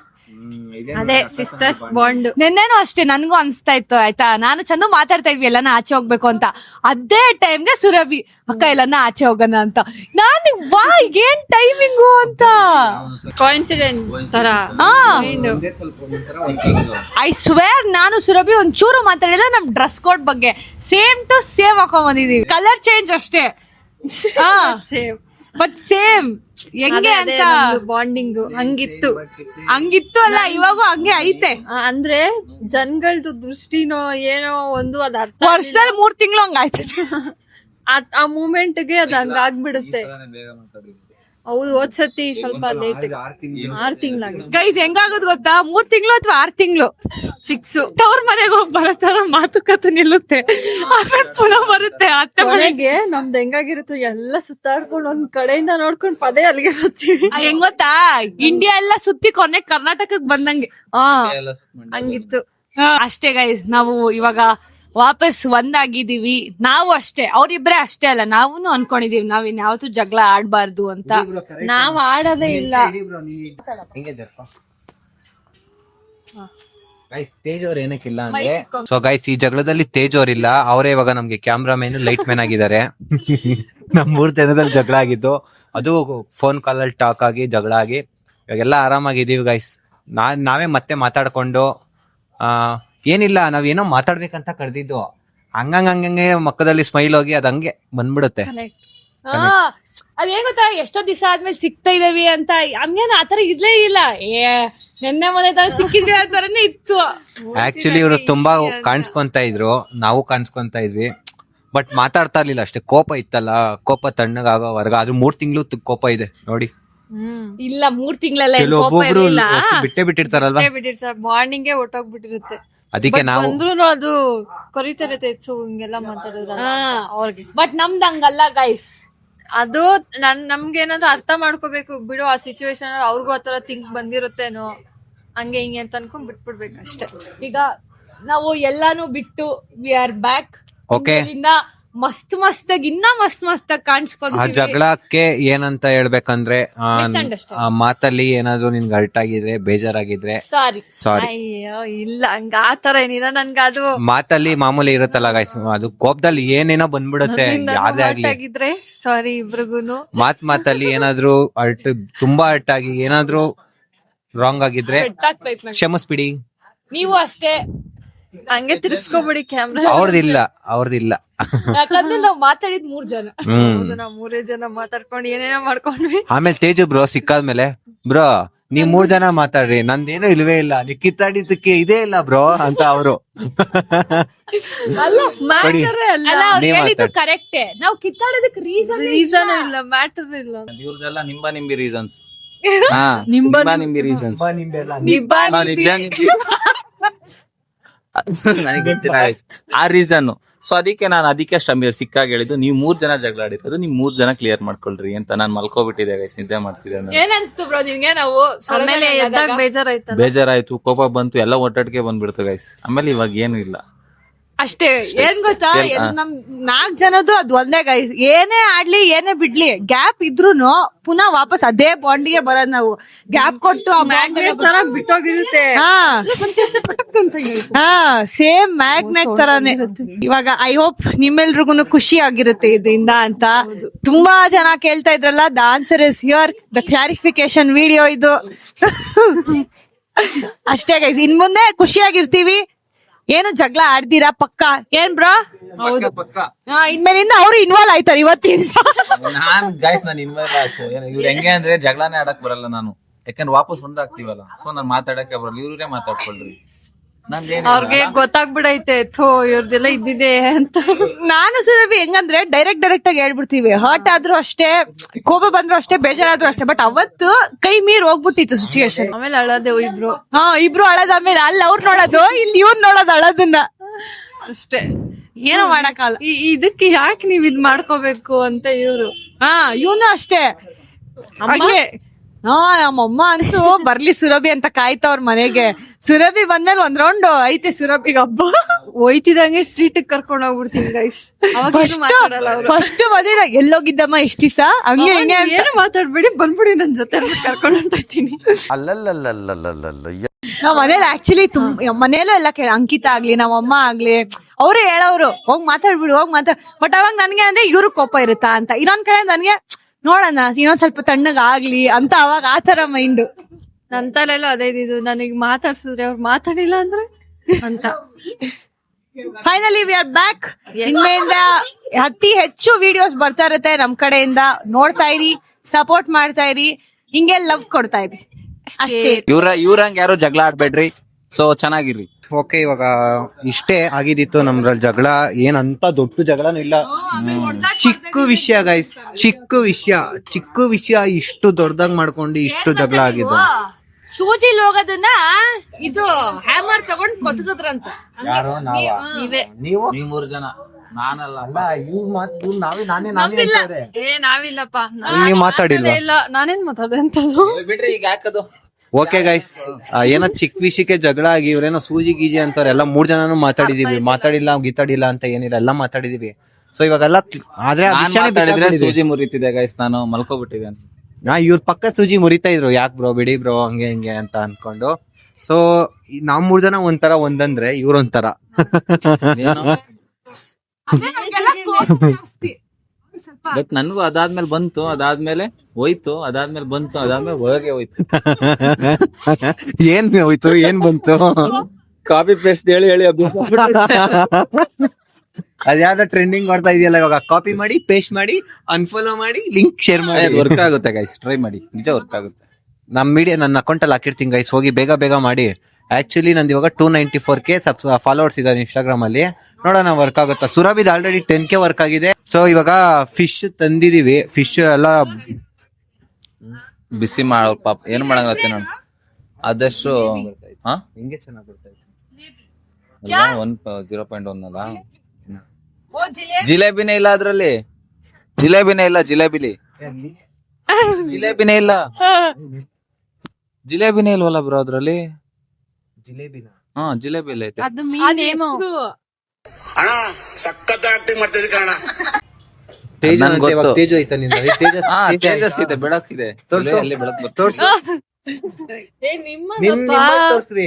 ಅದೇ ಸಿಸ್ಟರ್ಸ್ ಬಾಂಡ್. ನಿನ್ನೇನು ಅಷ್ಟೇ ನನ್ಗೂ ಅನ್ಸ್ತಾ ಇತ್ತು ಆಯ್ತಾ, ನಾನು ಚಂದ ಮಾತಾಡ್ತಾ ಇದ್ವಿ ಎಲ್ಲಾನ ಆಚೆ ಹೋಗ್ಬೇಕು ಅಂತ. ಅದೇ ಟೈಮ್ಗೆ ಸುರಭಿ ಅಕ್ಕ ಎಲ್ಲಾನ ಆಚೆ ಹೋಗೋಣ ಅಂತ. ನಾನು ವಾ ಏನ್ ಟೈಮಿಂಗು ಅಂತ ಕಾಯಿನ್ಸಿಡೆಂಟ್ ತರ. ಐ ಸ್ವೇರ್ ನಾನು ಸುರಭಿ ಒಂಚೂರು ಮಾತಾಡಿಲ್ಲ ನಮ್ ಡ್ರೆಸ್ ಕೋಡ್ ಬಗ್ಗೆ. ಸೇಮ್ ಟು ಸೇಮ್ ಹಾಕೊಂಡ್ ಬಂದಿದೀವಿ, ಕಲರ್ ಚೇಂಜ್ ಅಷ್ಟೇ. ಸೇಮ್ ಬಟ್ ಸೇಮ್ ಹೆಂಗೆ ಅಂತ ಬಾಂಡಿಂಗ್ ಹಂಗಿತ್ತು ಅಲ್ಲ, ಇವಾಗೂ ಹಂಗೆ ಐತೆ. ಅಂದ್ರೆ ಜನಗಳದ್ದು ದೃಷ್ಟಿನೋ ಏನೋ ಒಂದು ಅದ್ ಅರ್ಥ ವರ್ಷದಲ್ಲಿ 3 ತಿಂಗಳು ಹಂಗ ಆಯ್ತು. ಆ ಮೂಮೆಂಟ್ಗೆ ಅದ್ ಹಂಗ ಆಗ್ಬಿಡುತ್ತೆ. ಹೌದು, ಹೋದ್ಸತಿ ಸ್ವಲ್ಪ ಲೇಟ್ 6 ತಿಂಗಳಾಗಿ. ಗೈಸ್ ಹೆಂಗಾಗೋದು ಗೊತ್ತಾ, 3 ತಿಂಗಳು ಅಥವಾ 6 ತಿಂಗಳು ಫಿಕ್ಸ್. ತವ್ರ ಮನೆಗೆ ಹೋಗಿ ಬರತ್ತಾರ ಮಾತುಕತೆ ನಿಲ್ಲುತ್ತೆ, ಆಮೇಲೆ ಪುನಃ ಬರುತ್ತೆ ಅತ್ತೆ ಮನೆಗೆ. ನಮ್ದು ಹೆಂಗಾಗಿರುತ್ತೆ ಎಲ್ಲ ಸುತ್ತಾಡ್ಕೊಂಡು ಒಂದ್ ಕಡೆಯಿಂದ ನೋಡ್ಕೊಂಡ್ ಪದೇ ಅಲ್ಲಿಗೆ ಬರ್ತೀವಿ. ಹೆಂಗ್ ಗೊತ್ತಾ, ಇಂಡಿಯಾ ಎಲ್ಲ ಸುತ್ತಿ ಕೊನೆ ಕರ್ನಾಟಕಕ್ಕೆ ಬಂದಂಗೆ. ಹಂಗಿತ್ತು ಅಷ್ಟೇ ಗೈಸ್. ನಾವು ಇವಾಗ ವಾಪಸ್ ಒಂದಾಗಿದೀವಿ. ನಾವು ಅಷ್ಟೇ, ಅವ್ರಿಬ್ರೆ ಅಷ್ಟೇ ಅಲ್ಲ, ನಾವೂನು ಅನ್ಕೊಂಡಿದೀವಿ ನಾವ್ ಇನ್ಯಾವತ್ತೂ ಜಗಳ ಆಡ್ಬಾರ್ದು ಅಂತ. ನಾವ್ ಆಡೋದೇ ಇಲ್ಲ. ತೇಜ್ ಅವ್ರ ಏನಕ್ಕಿಲ್ಲ ಅಂದ್ರೆ, ಸೊ ಗೈಸ್ ಈ ಜಗಳದಲ್ಲಿ ತೇಜ್ ಅವ್ರಿಲ್ಲ, ಅವರೇ ಇವಾಗ ನಮ್ಗೆ ಕ್ಯಾಮ್ರಾಮನ್ ಲೈಟ್ ಮ್ಯಾನ್ ಆಗಿದ್ದಾರೆ. ನಮ್ 3 ಜನದಲ್ಲಿ ಜಗಳ ಆಗಿದ್ದು, ಅದು ಫೋನ್ ಕಾಲಲ್ಲಿ ಟಾಕ್ ಆಗಿ ಜಗಳ ಆಗಿ ಇವಾಗೆಲ್ಲ ಆರಾಮಾಗಿದೀವಿ ಗೈಸ್. ನಾವೇ ಮತ್ತೆ ಮಾತಾಡ್ಕೊಂಡು ಏನಿಲ್ಲ ನಾವೇನೋ ಮಾತಾಡ್ಬೇಕಂತ ಕರೆದಿದ್ದು, ಹಂಗಂಗೆ ಮಕ್ಕದಲ್ಲಿ ಸ್ಮೈಲ್ ಹೋಗಿ ಅದ್ ಹಂಗೆ ಬಂದ್ಬಿಡುತ್ತೆ. ಅದೇನ್ ಗೊತ್ತಾ, ಎಷ್ಟೋ ದಿವಸ ಆದ್ಮೇಲೆ ಸಿಗ್ತಾ ಇದೀವಿ ಅಂತ ಹಂಗೇನ ಆತರ ಇರ್ಲೇ ಇಲ್ಲ. ನೆನ್ನೆ ಮೊನ್ನೆ ತರ ಸಿಕ್ಕಿದ್ವಿ ಆ ತರನೇ ಇತ್ತು. ಆಕ್ಚುಲಿ ಇವ್ರು ತುಂಬಾ ಕಾಣಿಸ್ಕೊಂತ ಇದ್ರು, ನಾವು ಕಾಣಿಸ್ಕೊಂತ ಇದ್ವಿ, ಬಟ್ ಮಾತಾಡ್ತಾ ಇರ್ಲಿಲ್ಲ ಅಷ್ಟೇ. ಕೋಪ ಇತ್ತಲ್ಲ, ಕೋಪ ತಣ್ಣಗಾಗೋವರೆಗ. ಆದ್ರೂ 3 ತಿಂಗಳು ಕೋಪ ಇದೆ ನೋಡಿ. ಇಲ್ಲ 3 ತಿಂಗಳೆಲ್ಲ ಕೆಲವೊಬ್ಬೊಬ್ರು ಬಿಟ್ಟೇ ಬಿಟ್ಟಿರ್ತಾರಲ್ವಾ, ಮಾರ್ನಿಂಗ್ಗೆ ಹೊಟ್ಟೋಗ್ಬಿಟ್ಟಿರುತ್ತೆ. ಅದಕ್ಕೆ ನಾವು ಅಂದ್ರೂ ಅದು ಕೊರಿತಿರುತ್ತೆ ಹಿಂಗೆಲ್ಲ ಮಾತಾಡಿದ್ರ ಅವ್ರಿಗೆ. ಬಟ್ ನಮ್ದು ಹಂಗಲ್ಲ ಗೈಸ್. ಅದು ನಮ್ಗೇನಾದ್ರು ಅರ್ಥ ಮಾಡ್ಕೋಬೇಕು ಬಿಡು, ಆ ಸಿಚುವೇಶನ್ ಅವ್ರಿಗೂ ಆತರ ಥಿಂಕ್ ಬಂದಿರುತ್ತೇನೋ ಹಂಗೆ ಹಿಂಗೆ ಅಂತ ಅನ್ಕೊಂಡ್ ಬಿಟ್ಬಿಡ್ಬೇಕು ಅಷ್ಟೇ. ಈಗ ನಾವು ಎಲ್ಲಾನು ಬಿಟ್ಟು ವಿ ಆರ್ ಬ್ಯಾಕ್. ಓಕೆ, ಮಸ್ತ್ ಮಸ್ತಾಗಿ ಇನ್ನ ಮಸ್ತ್ ಕಾಣಿಸ್ಕೊಂಡು. ಆ ಜಗಳಕ್ಕೆ ಏನಂತ ಹೇಳ್ಬೇಕಂದ್ರೆ, ಆ ಮಾತಲ್ಲಿ ಏನಾದ್ರು ನಿನ್ಗೆ ಹರ್ಟ್ ಆಗಿದ್ರೆ, ಬೇಜಾರಾಗಿದ್ರೆ ಸಾರಿ. ಅಯ್ಯೋ ಇಲ್ಲ, ಹಂಗ ಆತರ ಏನಿಲ್ಲ. ನನ್ಗೆ ಅದು ಮಾತಲ್ಲಿ ಮಾಮೂಲಿ ಇರುತ್ತಲ್ಲ ಗೈಸ್, ಅದು ಕೋಪದಲ್ಲಿ ಏನೇನೋ ಬಂದ್ಬಿಡುತ್ತೆ. ಯಾವ್ದೇ ಆಗಿದ್ರೆ ಸಾರಿ ಇಬ್ರಿಗೂನು. ಮಾತಲ್ಲಿ ಏನಾದ್ರು ತುಂಬಾ ಹರ್ಟ್ ಆಗಿ ಏನಾದ್ರು ರಾಂಗ್ ಆಗಿದ್ರೆ ಕ್ಷಮಿಸ್ಬಿಡಿ. ನೀವು ಅಷ್ಟೇ ಹಂಗೆ ತಿರ್ಸ್ಕೊಬಿಡಿ ಕ್ಯಾಮ್ರಾ. ಅವ್ರದಿಲ್ಲ ಯಾಕಂದ್ರೆ ನಾವ್ ಮಾತಾಡಿದ್ 3 ಜನ. ನಾವ್ 3 ಜನ ಮಾತಾಡ್ಕೊಂಡು ಏನೇನೋ ಮಾಡ್ಕೊಂಡ್ವಿ. ಆಮೇಲೆ ತೇಜು ಬ್ರೋ ಸಿಕ್ಕಾದ್ಮೇಲೆ, ಬ್ರೋ ನೀವ್ 3 ಜನ ಮಾತಾಡ್ರಿ, ನಂದೇನೋ ಇಲ್ವೇ ಇಲ್ಲ, ನೀವ್ ಕಿತ್ತಾಡಿದ್ದಕ್ಕೆ ಇದೇ ಇಲ್ಲ ಬ್ರೋ ಅಂತ ಅವರು. ಅಲ್ಲ ಅವ್ರು ಹೇಳಿದ್ದು ಕರೆಕ್ಟೇ, ನಾವ್ ಕಿತ್ತಾಡೋದಕ್ಕೆ ರೀಸನ್ ಇಲ್ಲ, ಮ್ಯಾಟರ್ ಇಲ್ಲ. ಇವ್ರದೆಲ್ಲ ನಿಂಬಿ ರೀಸನ್ಸ್. ನಿಂಬಿ ರೀಸನ್ಸ್. ನನಗೆ ಗೊತ್ತಿಲ್ಲ guys. ಆ ರೀಸನ್. ಸೊ ಅದಕ್ಕೆ ನಾನು ಅಷ್ಟೇ ಸಿಕ್ಕಾಗಿ ಹೇಳಿದ್ದು, ನೀವು 3 ಜನ ಜಗಳ ಆಡಿರೋದು, ನೀವು 3 ಜನ ಕ್ಲಿಯರ್ ಮಾಡ್ಕೊಳ್ರಿ ಅಂತ. ನಾನು ಮಲ್ಕೋಬಿಟ್ಟಿದ್ದೆ ಗೈಸ್, ನಿದ್ದೆ ಮಾಡ್ತಿದ್ದೆ ನಾನು. ಏನ್ ಅನ್ಸ್ತು ಬ್ರೋ ನಿನ್ಗೆ? ನಾವು ಆಮೇಲೆ ಎದ್ದಾಗ ಬೇಜಾರಾಯ್ತಲ್ಲ. ಬೇಜಾರಾಯ್ತು, ಕೋಪ ಬಂತು, ಎಲ್ಲ ಒಟ್ಟೊಟ್ಟಿಗೆ ಬಂದ್ಬಿಡ್ತು ಗೈಸ್. ಆಮೇಲೆ ಇವಾಗ ಏನು ಇಲ್ಲ ಅಷ್ಟೇ. ಏನ್ ಗೊತ್ತಾ, ನಮ್ 4 ಜನದ್ದು ಅದ್ ಒಂದೇ ಗೈಸ್. ಏನೇ ಆಡ್ಲಿ ಏನೇ ಬಿಡ್ಲಿ, ಗ್ಯಾಪ್ ಇದ್ರೂನು ಪುನಃ ವಾಪಸ್ ಅದೇ ಬಾಂಡಿಗೆ ಬರೋದ್ ನಾವು. ಗ್ಯಾಪ್ ಕೊಟ್ಟು ತರ ಬಿಟ್ಟೋಗಿರುತ್ತೆ. ಸೇಮ್ ಮ್ಯಾಗ್ನೆಟ್ ತರಾನೇ. ಇವಾಗ ಐ ಹೋಪ್ ನಿಮ್ಮೆಲ್ರಿಗೂ ಖುಷಿ ಆಗಿರುತ್ತೆ ಇದರಿಂದ ಅಂತ. ತುಂಬಾ ಜನ ಕೇಳ್ತಾ ಇದ್ರಲ್ಲ, the answer is here, the clarification video ಇದು. ಅಷ್ಟೇ ಗೈಸ್, ಇನ್ ಮುಂದೆ ಖುಷಿಯಾಗಿರ್ತೀವಿ. ಏನು ಜಗಳ ಆಡ್ದಿರಾ ಪಕ್ಕ, ಏನ್ ಬ್ರೋ? ಪಕ್ಕ. ಇನ್ಮೇಲಿಂದ ಅವ್ರು ಇನ್ವಾಲ್ವ್ ಆಯ್ತಾರೆ ಇವತ್ತಿಂದ. ನಾನು ಇನ್ವಾಲ್ವ್ ಆಯ್ತು. ಇವ್ರು ಹೆಂಗೆ ಅಂದ್ರೆ ಜಗಳನೇ ಆಡಕ್ ಬರಲ್ಲ ನಾನು, ಯಾಕಂದ್ರೆ ವಾಪಸ್ ಒಂದಾಗ್ತೀವಲ್ಲ. ಸೊ ನಾನ್ ಮಾತಾಡಕ್ಕೆ ಬರಲ್ಲ, ಇವ್ರೇ ಮಾತಾಡ್ಕೊಳ್ರಿ. ಅವ್ರಿಗೆ ಗೊತ್ತಾಗ್ಬಿಡೈತೆ, ಥೋ ಇವ್ರದೆಲ್ಲ ಇದ್ದಿದೆ ಅಂತ. ನಾನು ಸುರಭಿ ಹೆಂಗಂದ್ರೆ ಡೈರೆಕ್ಟ್ ಆಗಿ ಹೇಳ್ಬಿಡ್ತೀವಿ. ಹರ್ಟ್ ಆದ್ರೂ ಅಷ್ಟೇ, ಕೋಪ ಬಂದ್ರು ಅಷ್ಟೇ, ಬೇಜಾರಾದ್ರೂ ಅಷ್ಟೇ. ಬಟ್ ಅವತ್ತು ಕೈ ಮೀರ್ ಹೋಗ್ಬಿಟ್ಟಿತ್ತು ಸಿಚುಯೇಷನ್. ಆಮೇಲೆ ಅಳದೇವು ಇಬ್ರು. ಇಬ್ರು ಅಳದಾದ್ಮೇಲೆ ಅಲ್ಲಿ ಅವ್ರು ನೋಡೋದು, ಇಲ್ಲಿ ಇವ್ರು ನೋಡೋದು ಅಳೋದನ್ನ ಅಷ್ಟೇ. ಏನೋ ಮಾಡಕ್ಕಾಗಲ್ಲ. ಇದಕ್ಕೆ ಯಾಕೆ ನೀವ್ ಇದ್ ಮಾಡ್ಕೋಬೇಕು ಅಂತ ಇವ್ರು. ಇವನು ಅಷ್ಟೇ ಹಂಗೆ. ನಮ್ಮಮ್ಮ ಅಂತೂ ಬರ್ಲಿ ಸುರಭಿ ಅಂತ ಕಾಯ್ತವ್ರ ಮನೆಗೆ. ಸುರಭಿ ಬಂದ್ಮೇಲೆ ಒಂದ್ ರೌಂಡ್ ಐತೆ ಸುರಭಿಗೆ ಹಬ್ಬ. ಒಯ್ತಿದಂಗೆ ಟ್ರೀಟ್ ಕರ್ಕೊಂಡ್ ಹೋಗ್ಬಿಡ್ತೀನಿ ಗೈಸ್. ಫಸ್ಟ್ ಮದುವೆ ಎಲ್ಲೋಗಿದ್ದಮ್ಮ ಎಷ್ಟ್ ದಿವಸ ಹಂಗೆ ಹಿಂಗೆ ಏನು ಮಾತಾಡ್ಬೇಡಿ, ಬಂದ್ಬಿಡಿ ನನ್ ಜೊತೆ ಕರ್ಕೊಂಡ್ ಹೊಂಟೋಯ್ತೀನಿ. ನಾವ್ ಮನೇಲಿ ಆಕ್ಚುಲಿ ಮನೇಲೂ ಎಲ್ಲ ಅಂಕಿತಾ ಆಗ್ಲಿ ನಮ್ಮಮ್ಮ ಆಗ್ಲಿ ಅವ್ರೇ ಹೇಳೋರು, ಹೋಗ್ ಮಾತಾಡ್ಬಿಡು ಹೋಗ್ ಬಟ್ ಅವಾಗ ನನ್ಗೆ ಅಂದ್ರೆ ಇವ್ರು ಕೋಪ ಇರುತ್ತಾ ಅಂತ. ಇನ್ನೊಂದ್ ಕಡೆ ನನ್ಗೆ ನೋಡೋಣ ಇನ್ನೊಂದ್ ಸ್ವಲ್ಪ ತಣ್ಣಗ್ ಆಗ್ಲಿ ಅಂತ, ಅವಾಗ ಆತರ ಮೈಂಡ್. ನನ್ ತಲೆಲ್ಲ ಅದೇ ಇದ್ದಿದ್ದು, ನನಗ್ ಮಾತಾಡ್ಸಿದ್ರೆ ಅವ್ರು ಮಾತಾಡಿಲ್ಲ ಅಂದ್ರೆ ಅಂತ. Finally we are back. ಇನ್ಮೇಲಿಂದ ಅತಿ ಹೆಚ್ಚು ವಿಡಿಯೋಸ್ ಬರ್ತಾ ಇರುತ್ತೆ ನಮ್ ಕಡೆಯಿಂದ. ನೋಡ್ತಾ ಇರಿ, ಸಪೋರ್ಟ್ ಮಾಡ್ತಾ ಇರಿ, ಹಿಂಗೆ ಲವ್ ಕೊಡ್ತಾ ಇರಿ ಅಷ್ಟೇ. ಇವ್ರಂಗ್ ಯಾರು ಜಗಳ ಆಡ್ಬೇಡ್ರಿ. ಸೊ ಚೆನ್ನಾಗಿರ್ರಿ. ಓಕೆ, ಇವಾಗ ಇಷ್ಟೇ ಆಗಿದ್ದಿತ್ತು ನಮ್ದ್ರಲ್ಲಿ ಜಗಳ. ಏನಂತ ದೊಡ್ಡ ಜಗಳನೂ ಇಲ್ಲ, ಚಿಕ್ಕ ವಿಷಯ ಗೈಸ್, ಚಿಕ್ಕ ವಿಷಯ ಇಷ್ಟು ದೊಡ್ಡದಾಗ್ ಮಾಡ್ಕೊಂಡು ಇಷ್ಟು ಜಗಳ ಆಗಿದ್ದು. ಸೂಜಿಲ್ ಹೋಗೋದನ್ನ ಇದು ಹ್ಯಾಮರ್ ತಗೊಂಡ್ ಕೊತ್ತದ್ರಂತ. ಯಾರೋ ನೀವೇ. ನೀವು 3 ಜನ, ನಾನಲ್ಲ. ನಾವಿಲ್ಲಪ್ಪ, ನೀವ್ ಮಾತಾಡಿಲ್ವಾ? ಇಲ್ಲ ನಾನೇನ್ ಮಾತಾಡ್ದೆ ಅಂತದ್ದು. ಬಿಡ್ರಿ ಈಗ ಯಾಕದು. ಓಕೆ ಗೈಸ್, ಏನೋ ಚಿಕ್ಕ ವಿಷಯಕ್ಕೆ ಜಗಳ ಆಗಿ ಇವ್ರೇನೋ ಸೂಜಿ ಗೀಜಿ ಅಂತಾರೆ. ಎಲ್ಲ 3 ಜನನು ಮಾತಾಡಿದೀವಿ, ಮಾತಾಡಿಲ್ಲ ಗೀತಾಡಿಲ್ಲ ಅಂತ ಏನಿಲ್ಲ, ಎಲ್ಲ ಮಾತಾಡಿದೀವಿ. ಸೊ ಇವಾಗೆಲ್ಲ ಆದ್ರೆ ಸೂಜಿ ಮುರಿತಿದೆ ಗೈಸ್, ನಾನು ಮಲ್ಕೋಬಿಟ್ಟಿದೆ. ಇವ್ರ ಪಕ್ಕ ಸೂಜಿ ಮುರಿತಾ ಇದ್ರು, ಯಾಕೆ ಬ್ರೋ ಬಿಡಿ ಬ್ರೋ ಹಂಗೆ ಹಿಂಗೆ ಅಂತ ಅನ್ಕೊಂಡು. ಸೊ ನಾವ್ 3 ಜನ ಒಂಥರ ಒಂದಂದ್ರೆ ಇವ್ರೊಂಥರ. ಬಟ್ ನನ್ಗೂ ಅದಾದ್ಮೇಲೆ ಬಂತು, ಅದಾದ್ಮೇಲೆ ಹೋಯ್ತು, ಅದಾದ್ಮೇಲೆ ಬಂತು, ಅದಾದ್ಮೇಲೆ ಒಳಗೆ ಹೋಯ್ತು. ಏನ್ ಹೋಯ್ತು, ಏನ್ ಬಂತು? ಕಾಪಿ ಪೇಸ್ಟ್ ಹೇಳಿ ಅಭ್ಯಾಸ. ಅದ್ಯಾವ್ದೋ ಟ್ರೆಂಡಿಂಗ್ ಮಾಡ್ತಾ ಇದೆಯಲ್ಲ ಇವಾಗ, ಕಾಪಿ ಮಾಡಿ ಪೇಸ್ಟ್ ಮಾಡಿ ಅನ್ಫಾಲೋ ಮಾಡಿ ಲಿಂಕ್ ಶೇರ್ ಮಾಡಿ. ವರ್ಕ್ ಆಗುತ್ತೆ ಗೈಸ್, ಟ್ರೈ ಮಾಡಿ, ನಿಜ ವರ್ಕ್ ಆಗುತ್ತೆ. ನನ್ನ ಅಕೌಂಟ್ ಅಲ್ಲಿ ಹಾಕಿರ್ತೀನಿ ಗೈಸ್, ಹೋಗಿ ಬೇಗ ಮಾಡಿ. ಆಕ್ಚುಲಿ ನಂದು ಇವಾಗ 294K ಫಾಲೋವರ್ಸ್ ಇದ್ದಾರೆ ಇನ್ಸ್ಟಾಗ್ರಾಮ್ ಅಲ್ಲಿ. ನೋಡೋಣ ವರ್ಕ್ ಆಗುತ್ತಾ. ಸುರಭಿದ್ ಆಲ್ರೆಡಿ 10K ವರ್ಕ್ ಆಗಿದೆ. ಸೊ ಇವಾಗ ಫಿಶ್ ತಂದಿದೀವಿ, ಫಿಶ್ ಎಲ್ಲ ಬಿಸಿ ಮಾಡೋ ಪಾಪ, ಏನ್ ಮಾಡಂಗತ್ತೆ ನಾನು ಆದಷ್ಟು. ಹಿಂಗೆ ಚೆನ್ನಾಗಿ ಬರ್ತಾ ಇತ್ತು. 0.1 ಅಲ್ಲ, ಜಿಲೇಬಿನೇ ಇಲ್ಲ ಅದ್ರಲ್ಲಿ, ಜಿಲೇಬಿನೇ ಇಲ್ಲ ಇಲ್ವಲ್ಲ ಬ್ರೋ ಅದ್ರಲ್ಲಿ. ಜಿಲೇಬಿ ಇಲ್ಲ ಐತೆ. ಅದು ಮೀನೇಮೋ ತೇಜು ಐತ ತೇಜಸ್ ಇದೆ, ಬೆಳಕಿದೆ. ಅಲ್ಲಿ ಬೆಳಕು ತೋರ್ಸು. ತೋರ್ಸ್ರಿ,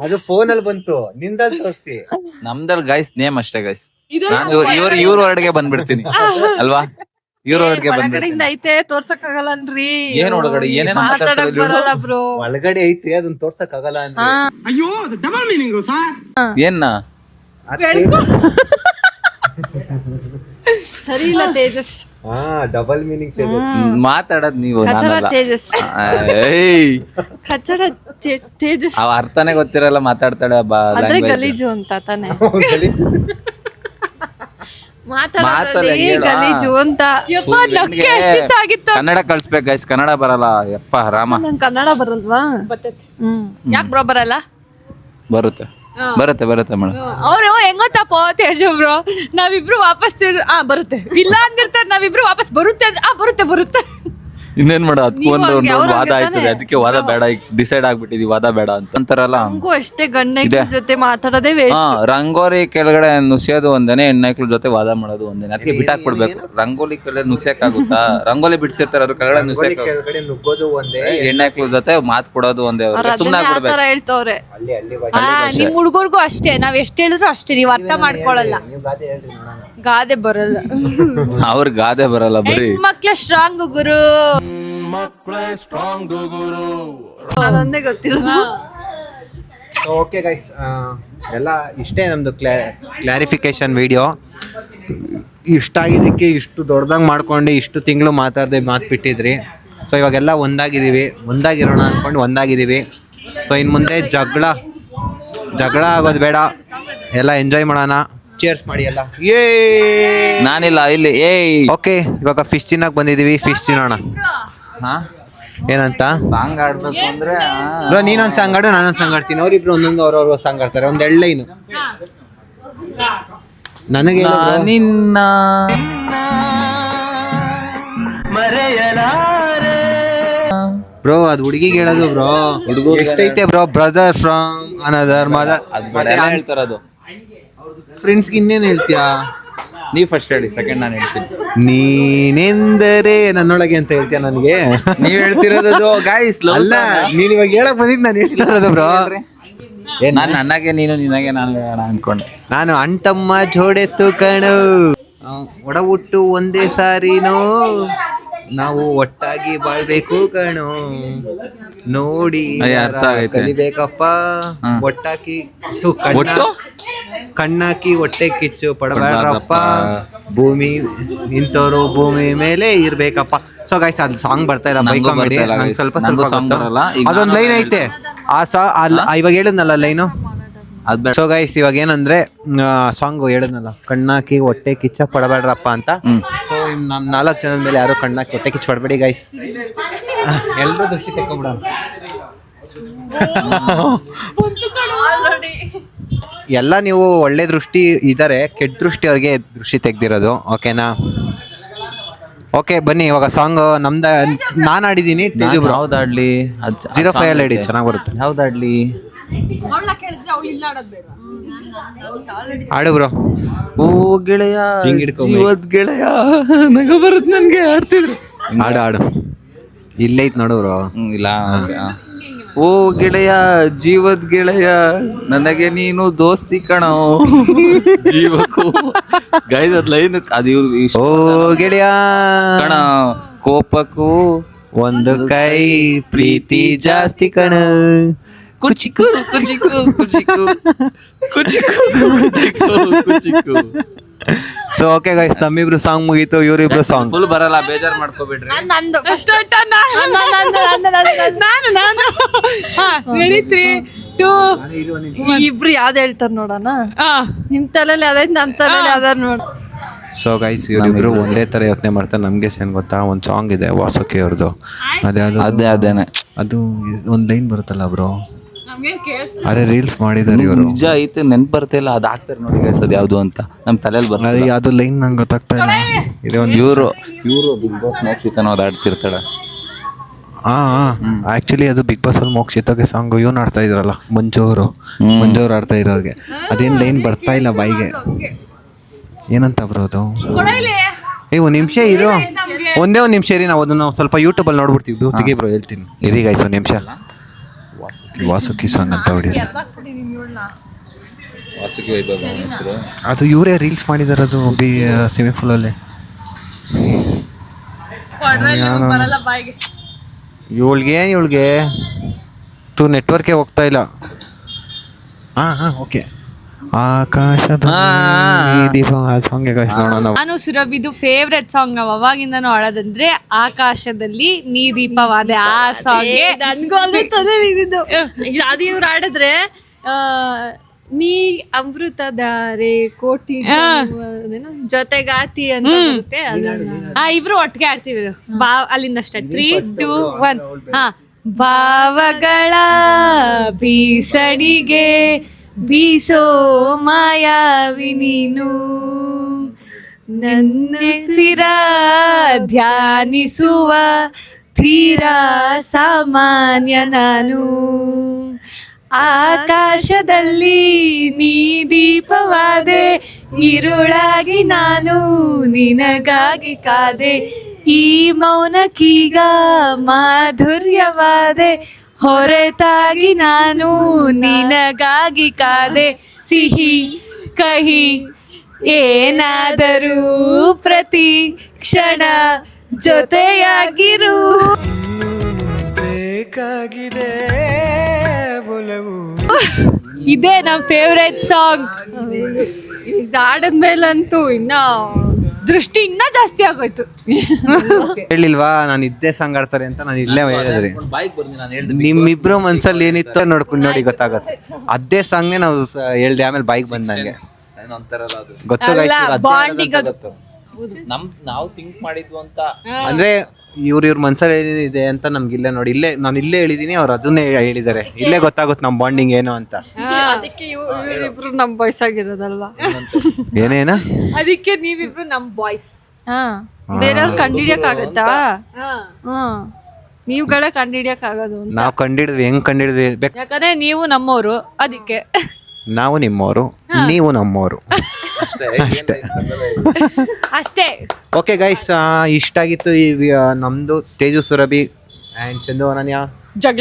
ಅದು ಫೋನ್ ಅಲ್ಲಿ ಬಂತು, ನಿಂದಲ್ಲಿ ತೋರ್ಸಿ. ನಮ್ದಲ್ಲಿ ಗೈಸ್ ನೇಮ್ ಅಷ್ಟೇ ಗೈಸ್. ನಾನು ಇವ್ರ ಹೊರಗೆ ಬಂದ್ಬಿಡ್ತೀನಿ ಅಲ್ವಾ, ಇವ್ರ ಹೊರಗೆ ಒಳಗಡೆಯಿಂದ ಐತೆ ತೋರ್ಸಕ್ ಆಗಲ್ಲನ್ರಿ. ಏನ್ ಒಳಗಡೆ ಏನೇನ್ ಮಾತಾಡಕ್ ಬರಲ್ಲ ಬ್ರೋ. ಒಳಗಡೆ ಐತೆ ಅದನ್ನ ತೋರ್ಸಕ್ ಆಗಲ್ಲ ಅಂದ್ರೆ ಏನ್ನ ಸರಿ ಇಲ್ಲ ತೇಜಸ್. ಡಬಲ್ ಮೀನಿಂಗ್ ಮಾತಾಡದ್ ನೀವು, ಕಚಡ ತೇಜಸ್, ಕಚಡ ತೇಜಸ್. ಅವ ಅರ್ಥನೇ ಗೊತ್ತಿರಲ್ಲ, ಮಾತಾಡ್ತಾಳೆ ಅಂದ್ರೆ ಗಲೀಜು ಅಂತ ತಾನೆ. ಮಾತಾಡೋದ್ರಲ್ಲಿ ಗಲೀಜು ಅಂತ. ಕನ್ನಡ ಕಳ್ಸ್ಬೇಕು ಗೈಸ್, ಕನ್ನಡ ಬರಲ್ಲ. ಯಪ್ಪ ರಾಮ, ನಂಗೆ ಕನ್ನಡ ಬರಲ್ವಾ? ಯಾಕೆ ಬ್ರೋ ಬರಲ್ಲ? ಬರುತ್ತೆ. ಬರುತ್ತೆ ಮೇಡಮ್. ಅವ್ರು ಹೆಂಗೊತ್ತಪ್ಪ ತೇಜು ಬ್ರೋ, ನಾವಿಬ್ರು ವಾಪಸ್ ಬರುತ್ತೆ, ಇಲ್ಲ ಅಂದಿರ್ತಾರೆ, ನಾವಿಬ್ರು ವಾಪಸ್ ಬರುತ್ತೆ ಅಂದ್ರೆ ಬರುತ್ತೆ. ಇನ್ನೇನ್ ಮಾಡೋ, ಅದಕ್ಕೂ ಒಂದು ಅವ್ರ ವಾದ ಆಯ್ತದೆ, ಅದಕ್ಕೆ ವಾದ ಬೇಡ, ಈಗ ಡಿಸೈಡ್ ಆಗ್ಬಿಟ್ಟಿದೀವಿ ವಾದ ಬೇಡ ಅಂತ ಅಂತಾರಲ್ಲ. ನಮಗೂ ಅಷ್ಟೇ ಗಂಡ ಜೊತೆ ಮಾತಾಡೋದೇ ವೇಸ್ಟ್. ರಂಗೋಲಿ ಕೆಳಗಡೆ ನುಸಿಯೋದು ಒಂದೇನೆ, ಹೆಣ್ಮಕ್ಳ ಜೊತೆ ವಾದ ಮಾಡೋದು ಒಂದೇನೆ. ಅದಕ್ಕೆ ಬಿಟ್ಟಾಕ್ಬಿಡ್ಬೇಕು. ರಂಗೋಲಿ ಕೆಳಗಡೆ ನುಸಿಯಕ್ಕಾಗುತ್ತಾ? ರಂಗೋಲಿ ಬಿಡ್ಸಿರ್ತಾರೆ, ಅದ್ರ ಕೆಳಗಡೆ ನುಸಿಯಕ್ ಕೆಳಗಡೆ ನುಗ್ಗೋದು ಒಂದೇ, ಹೆಣ್ಮಕ್ಳ ಜೊತೆ ಮಾತು ಕೊಡೋದು ಒಂದೇ. ಅವ್ರಿಗೆ ಸುಮ್ಮನೆ ಆಗ್ಬಿಡ್ಬೇಕು. ಆತರ ಹೇಳ್ತವ್ರೆ. ನಿಮ್ ಹುಡುಗರ್ಗೂ ಅಷ್ಟೇ, ನಾವ್ ಎಷ್ಟ್ ಹೇಳಿದ್ರು ಅಷ್ಟೇ, ನೀವ್ ಅರ್ಥ ಮಾಡ್ಕೊಳಲ್ಲ. ಗಾದೆ ಬರಲ್ಲ. ಅವ್ರ ಗಾದೆ ಬರಲ್ಲ, ಬರೀ ಮಕ್ಳ ಸ್ಟ್ರಾಂಗ್ ಗುರು. ಅದೊಂದೇ ಗೊತ್ತಿರೋದು. ಓಕೆ ಗೈಸ್, ಎಲ್ಲ ಇಷ್ಟೇ ನಮ್ದು ಕ್ಲಾರಿಫಿಕೇಶನ್ ವಿಡಿಯೋ. ಇಷ್ಟ ಆಗಿದ್ದಕ್ಕೆ ಇಷ್ಟು ದೊಡ್ಡದಾಗಿ ಮಾಡ್ಕೊಂಡು ಇಷ್ಟು ತಿಂಗಳು ಮಾತಾಡದೆ ಮಾತು ಬಿಟ್ಟಿದ್ರಿ. ಸೊ ಇವಾಗೆಲ್ಲ ಒಂದಾಗಿರೋಣ ಅಂದ್ಕೊಂಡು ಒಂದಾಗಿದ್ದೀವಿ. ಸೊ ಇನ್ನು ಮುಂದೆ ಜಗಳ ಆಗೋದು ಬೇಡ, ಎಲ್ಲ ಎಂಜಾಯ್ ಮಾಡೋಣ. ಚೇರ್ಸ್ ಮಾಡಿ ಎಲ್ಲ. ನಾನಿಲ್ಲ ಇಲ್ಲಿ. ಓಕೆ, ಇವಾಗ ಫಿಶ್ ತಿನ್ನಕ್ ಬಂದಿದೀವಿ, ಫಿಶ್ ತಿನ್ನೋಣ. ಏನಂತ ಸಾಂಗ್ ಆಡ್ಬೇಕು ಅಂದ್ರೆ ಬ್ರೋ, ನೀನೊಂದು ಸಾಂಗ್ ಆಡು, ನಾನೊಂದು ಸಾಂಗ್ ಆಡ್ತೀನಿ. ಅವರಿಬ್ರು ಅವ್ರವ್ರ ಸಾಂಗ್ ಆಡ್ತಾರೆ. ಒಂದ್ ಎಳ್ಳೈನು ನನಗೆ ನಿನ್ನ ಬ್ರೋ, ಅದು ಹುಡುಗಿಗೆ ಹೇಳೋದು ಬ್ರೋ. ಎಷ್ಟೈತೆ bro, brother from another mother, ಹೇಳ್ತಾರದು. ಫ್ರೆಂಡ್ಸ್ಗೆ ಇನ್ನೇನು ಹೇಳ್ತೀಯಾ? ನೀವ್ ಫಸ್ಟ್ ಹೇಳಿ, ಸೆಕೆಂಡ್ ನಾನು ಹೇಳ್ತೀನಿ. ನೀನೆಂದರೆ ನನ್ನೊಳಗೆ ಅಂತ ಹೇಳ್ತೀಯ ನನಗೆ? ನೀವ್ ಹೇಳ್ತಿರೋದು ಗೈಸ್. ಅಲ್ಲ, ನೀನ್ ಇವಾಗ ಹೇಳಕ್ ಬಂದಿದ್ ನಾನು ಹೇಳ್ತಿರೋದು ಬ್ರೋ. ನಾನು ನನಗೆ ನೀನು, ನಿನಗೆ ನಾನು ಅನ್ಕೊಂಡೆ. ನಾನು ಅಂಟಮ್ಮ ಜೋಡೆತ್ತು ಕಣು, ಒಡ ಹುಟ್ಟು ಒಂದೇ ಸಾರಿನೋ, ನಾವು ಒಟ್ಟಾಗಿ ಬಾಳ್ಬೇಕು ಕಣು, ನೋಡಿ ಅರ್ಥ ಆಗೈತೆ. ಕಲಿಬೇಕಪ್ಪ, ಒಟ್ಟಾಕಿ ಕಣ್ಣಾಕಿ ಹೊಟ್ಟೆ ಕಿಚ್ಚು ಪಡಬೇಡ್ರಪ್ಪ, ಭೂಮಿ ಇಂಥವ್ರು ಭೂಮಿ ಮೇಲೆ ಇರ್ಬೇಕಪ್ಪ. ಸೊ ಗೈಸ್, ಅದು ಸಾಂಗ್ ಬರ್ತಾ ಇಲ್ಲ, ಬೈಕ್ ಕಾಮಿಡಿ, ನಂಗೆ ಸ್ವಲ್ಪ ಅದೊಂದು ಲೈನ್ ಐತೆ. ಇವಾಗ ಹೇಳಿದ್ನಲ್ಲ ಲೈನು. ಸೊ ಗೈಸ್, ಇವಾಗ ಏನಂದ್ರೆ ಸಾಂಗ್ ಹೇಳಿದ್ನಲ್ಲ, ಕಣ್ಣಾಕಿ ಹೊಟ್ಟೆ ಕಿಚ್ಚ ಪಡಬೇಡ್ರಪ್ಪ ಅಂತ. ಸೊ ನಮ್ 4 ಜನದ ಮೇಲೆ ಯಾರು ಕಣ್ಣಾಕಿ ಹೊಟ್ಟೆ ಕಿಚ್ಚ ಪಡಬೇಡಿ ಗೈಸ್. ಎಲ್ರೂ ದೃಷ್ಟಿ ತೆಕ್ಕೊಂಬಿಡ. ಎಲ್ಲ ನೀವು ಒಳ್ಳೆ ದೃಷ್ಟಿ ಇದಾರೆ, ಕೆಟ್ಟ ದೃಷ್ಟಿ ಅವ್ರಿಗೆ ದೃಷ್ಟಿ ತೆಗ್ದಿರೋದು. ಓಕೆನಾ? ಓಕೆ, ಬನ್ನಿ ಇವಾಗ ಸಾಂಗ್ ನಮ್ದ. ನಾನು ಆಡಿದ್ದೀನಿ, ಯಾವ್ದಾಡ್ಲಿ? 05 ಅಲ್ಲಿ ಆಡಿ, ಚೆನ್ನಾಗಿ ಬರುತ್ತೆ. ಯಾವ್ದಾಡ್ಲಿ? ಆಡು ಬ್ರೋ. ಓ ಗೆಳೆಯ, ಹಿಂಗ್ ಹಿಡ್ಕೊ ಜೀವದ್ ಗೆಳೆಯ, ನಗ ಬರುತ್ತೆ ನನ್ಗೆ ಆಡ್ತಿದ್ರು. ಆಡು ಇಲ್ಲೇ ಐತ್ ನೋಡು ಬ್ರೋ. ಇಲ್ಲ. ಓ ಗೆಳೆಯ, ಜೀವದ್ ಗೆಳೆಯ, ನನಗೆ ನೀನು ದೋಸ್ತಿ ಕಣೋ, ಜೀವಕ್ಕೂ. ಗೈಸ್, ಅದ್ ಲೈನ್ ಅದು. ಓ ಗೆಳೆಯ ಕಣ, ಕೋಪಕ್ಕೂ ಒಂದು ಕೈ ಪ್ರೀತಿ ಜಾಸ್ತಿ ಕಣ, ಕುಚಿಕು ಕುಚಿಕು ಕುಚಿಕು ಕುಚಿಕು ಕುಚಿಕು ಕುಚಿಕು. ಸೊ ಓಕೆ ಗೈಸ್, ನಮ್ಮಿಬ್ರು ಸಾಂಗ್ ಮುಗೀತು, ಇವರಿಬ್ರು ಸಾಂಗ್ ಫುಲ್ ಬರಲ್ಲ, ಬೇಜಾರ್ ಮಾಡ್ಕೋಬೇಡ್ರಿ. ಇಬ್ರು ಯಾವ್ದು ಹೇಳ್ತಾರ ನೋಡೋಣ. ನಿಮ್ ತಲೆಯಲ್ಲಿ ಯಾವ್ದೈತ್, ನಮ್ ತಲೆಯಲ್ಲಿ ಯಾವ್ದಾರ ನೋಡ. ಸೊ ಗೈಸ್, ಇವರಿಬ್ರು ಒಂದೇ ತರ ಯೋಚನೆ ಮಾಡ್ತಾರೆ. ನಮ್ಗೆ ಏನ್ ಗೊತ್ತಾ, ಒಂದ್ ಸಾಂಗ್ ಇದೆ ವಾಸುಕಿ ಅವ್ರದ್ದು, ಅದೇನೆ ಅದು ಒಂದ್ ಲೈನ್ ಬರುತ್ತಲ್ಲ ಬ್ರೋ, ಅರೆ ರೀಲ್ಸ್ ಮಾಡಿದಾರೆ ಇವರು. ನಿಜ ಐತೆ, ನೆನ್ಪು ಬರ್ತಿಲ್ಲ. ಅದ್ ಆಗ್ತಾರೆ ನೋಡಿ ಗೈಸ್, ಅದು ಯಾವ್ದು ಅಂತ ನಮ್ ತಲೆಯಲ್ಲಿ ಬರ್ತದೆ. ಅದು ಲೈನ್ ನಂಗೆ ಗೊತ್ತಾಗ್ತಾ ಇಲ್ಲ. ಇವರು ಬಿಗ್ ಬಾಸ್ ಮೋಕ್ಷಿತನ ಆಡ್ತಿರ್ತಾಳೆ. ಆಕ್ಚುಲಿ ಅದು ಬಿಗ್ ಬಾಸ್ ಅಲ್ಲಿ ಮೋಕ್ಷಿತಗೆ ಸಾಂಗ್ ಇವ್ನು ಆಡ್ತಾ ಇದ್ರಲ್ಲ, ಮಂಜು ಅವರು ಆಡ್ತಾ ಇರೋರಿಗೆ ಅದೇನ್ ಲೈನ್ ಬರ್ತಾ ಇಲ್ಲ ಬಾಯಿಗೆ. ಏನಂತ ಬ್ರೋ ಅದು? ಒಂದ್ ನಿಮಿಷ ಇರೋ, ಒಂದೇ ಒಂದ್ ನಿಮಿಷ ಇರಿ, ನಾವು ಅದನ್ನ ಸ್ವಲ್ಪ ಯೂಟ್ಯೂಬ್ ಅಲ್ಲಿ ನೋಡ್ಬಿಡ್ತೀವಿ. ತೆಗಿ ಬ್ರೋ, ಹೇಳ್ತೀನಿ ಇರಿ ಗೈಸ್, ಒಂದ್ ನಿಮಿಷ. ವಾಸುಕಿ ಸಾಂಗ್ ಅಂತ ಹೊಡಿ, ಅದು ಇವರೇ ರೀಲ್ಸ್ ಮಾಡಿದಾರೆ. ಅದು ಸ್ವಿಮ್ಮಿಂಗ್ ಪೂಲ್ ಅಲ್ಲಿ. ಇವಳಿಗೆ ನೆಟ್ವರ್ಕೇ ಹೋಗ್ತಾ ಇಲ್ಲ. ಓಕೆ, ಆಕಾಶದ ನಾನು ಸುರಭಿದು ಫೇವ್ರೆಟ್ ಸಾಂಗ್, ನಾವ್ ಅವಾಗಿಂದನೂ ಆಡೋದಂದ್ರೆ ಆಕಾಶದಲ್ಲಿ ನೀ ದೀಪವಾದೆ. ಆ ಸಾಂಗ್ ನನ್ಗೂ ಅಲ್ಲೇ ತಲೆಲಿದ್ದು. ಅದು ಇವ್ರು ಆಡಿದ್ರೆ ನೀ ಅಮೃತಧಾರೆ ಕೋಟಿ ಜೊತೆಗಾತಿ ಅಂತ ಬರುತ್ತೆ. ಇಬ್ರು ಒಟ್ಟಿಗೆ ಆಡ್ತೀವಿ. ಅಲ್ಲಿಂದ ಸ್ಟಾರ್ಟ್, 3, 2, 1. ಭಾವಗಳ ಬೀಸಣಿಗೆ ಬೀಸೋ ಮಾಯಾವಿ ನೀನು ನನ್ನೆಸಿರ ಧ್ಯಾನಿಸುವ ತೀರ ಸಾಮಾನ್ಯ ನಾನು ಆಕಾಶದಲ್ಲಿ ನೀ ದೀಪವಾದೆ ഇരുಳಾಗಿ ನಾನು ನಿನಗಾಗಿ ಕಾದೆ ಈ ಮೌನಕ್ಕೀಗ ಮಾಧುರ್ಯವಾದೆ ಹೊರತಾಗಿ ನಾನು ನಿನಗಾಗಿ ಕಾದೆ ಸಿಹಿ ಕಹಿ ಏನಾದರೂ ಪ್ರತಿ ಕ್ಷಣ ಜೊತೆಯಾಗಿರು ಬೇಕಾಗಿದೆ ಒಲವು ಇದೇ ನಮ್ಮ ಫೇವ್ರೆಟ್ ಸಾಂಗ್ ಇದು ಆಡದ್ಮೇಲಂತೂ ಇನ್ನ ದೃಷ್ಟಿ ಇನ್ನ ಜಾಸ್ತಿ ಆಗೋಯ್ತು ಹೇಳಿಲ್ವಾ ನಾನು ಇದ್ದೇ ಸಾಂಗ್ ಆಡ್ತಾರೆ ಅಂತ ನಾನು ಇಲ್ಲೇ ಹೇಳಿದ್ರಿ ಬಾಯ್ಗೆ ಬರ್ತೀನಿ ನಾನು ಹೇಳ್ದೆ ನಿಮ್ಮಿಬ್ರು ಮನ್ಸಲ್ಲಿ ಏನಿತ್ತು ನೋಡ್ಕೊಂಡು ನೋಡಿ ಗೊತ್ತಾಗತ್ತೆ ಅದೇ ಸಾಂಗ್ನೇ ನಾವು ಹೇಳ್ದೆ ಆಮೇಲೆ ಬೈಕ್ ಬಂದಂಗೆ ಏನೋ ಅಂತಾರಲ್ಲ ಅದು ಗೊತ್ತು ಅಲ್ಲ, guys, ಅದೇ bonding ಅದು. ಗೊತ್ತು. ನಾವು ಥಿಂಕ್ ಮಾಡಿದ್ವು ಅಂತ ಅಂದ್ರೆ ಇವ್ರ ಮನ್ಸಲ್ಲಿ ಏನಿದೆ ಅಂತ ನಮ್ಗೆ ಇಲ್ಲೇ ನೋಡಿ ಇಲ್ಲೇ ನಾನು ಇಲ್ಲೇ ಹೇಳಿದೀನಿ ಅವ್ರು ಅದನ್ನೇ ಹೇಳಿದ್ದಾರೆ ಇಲ್ಲೇ ಗೊತ್ತಾಗುತ್ತೆ ನಮ್ ಬಾಂಡಿಂಗ್ ಏನು ಅಂತ ಅದಕ್ಕೆ ಇವರಿಬ್ರು ನಮ್ ಬಾಯ್ಸ್ ಆಗಿರೋದಲ್ವಾ. ಏನೇನ ಅದಕ್ಕೆ ನೀವಿಬ್ರು ನಮ್ ಬಾಯ್ಸ್. ಹಾ ಬೇರೆಯವ್ರು ಕಂಡಿಡಿಯಕ್ ಆಗತ್ತಾ? ಹಾ ನೀವುಗಳೇ ಕಂಡಿಡಿಯಕ್ ಆಗೋದು. ನಾವ್ ಕಂಡಿಡಿದ್ವಿ ಹೆಂಗ್ ಕಂಡಿಡಿದ್ವಿ ಯಾಕಂದ್ರೆ ನೀವು ನಮ್ಮವರು, ಅದಕ್ಕೆ ನಾವು ನಿಮ್ಮವರು ನೀವು ನಮ್ಮವರು ಅಷ್ಟೇ. ಓಕೆ ಗೈಸ್, ಇಷ್ಟ ಆಗಿತ್ತು ಈ ನಮ್ದು ತೇಜು ಸುರಭಿ ಆ್ಯಂಡ್ ಚಂದು ಅನನ್ಯ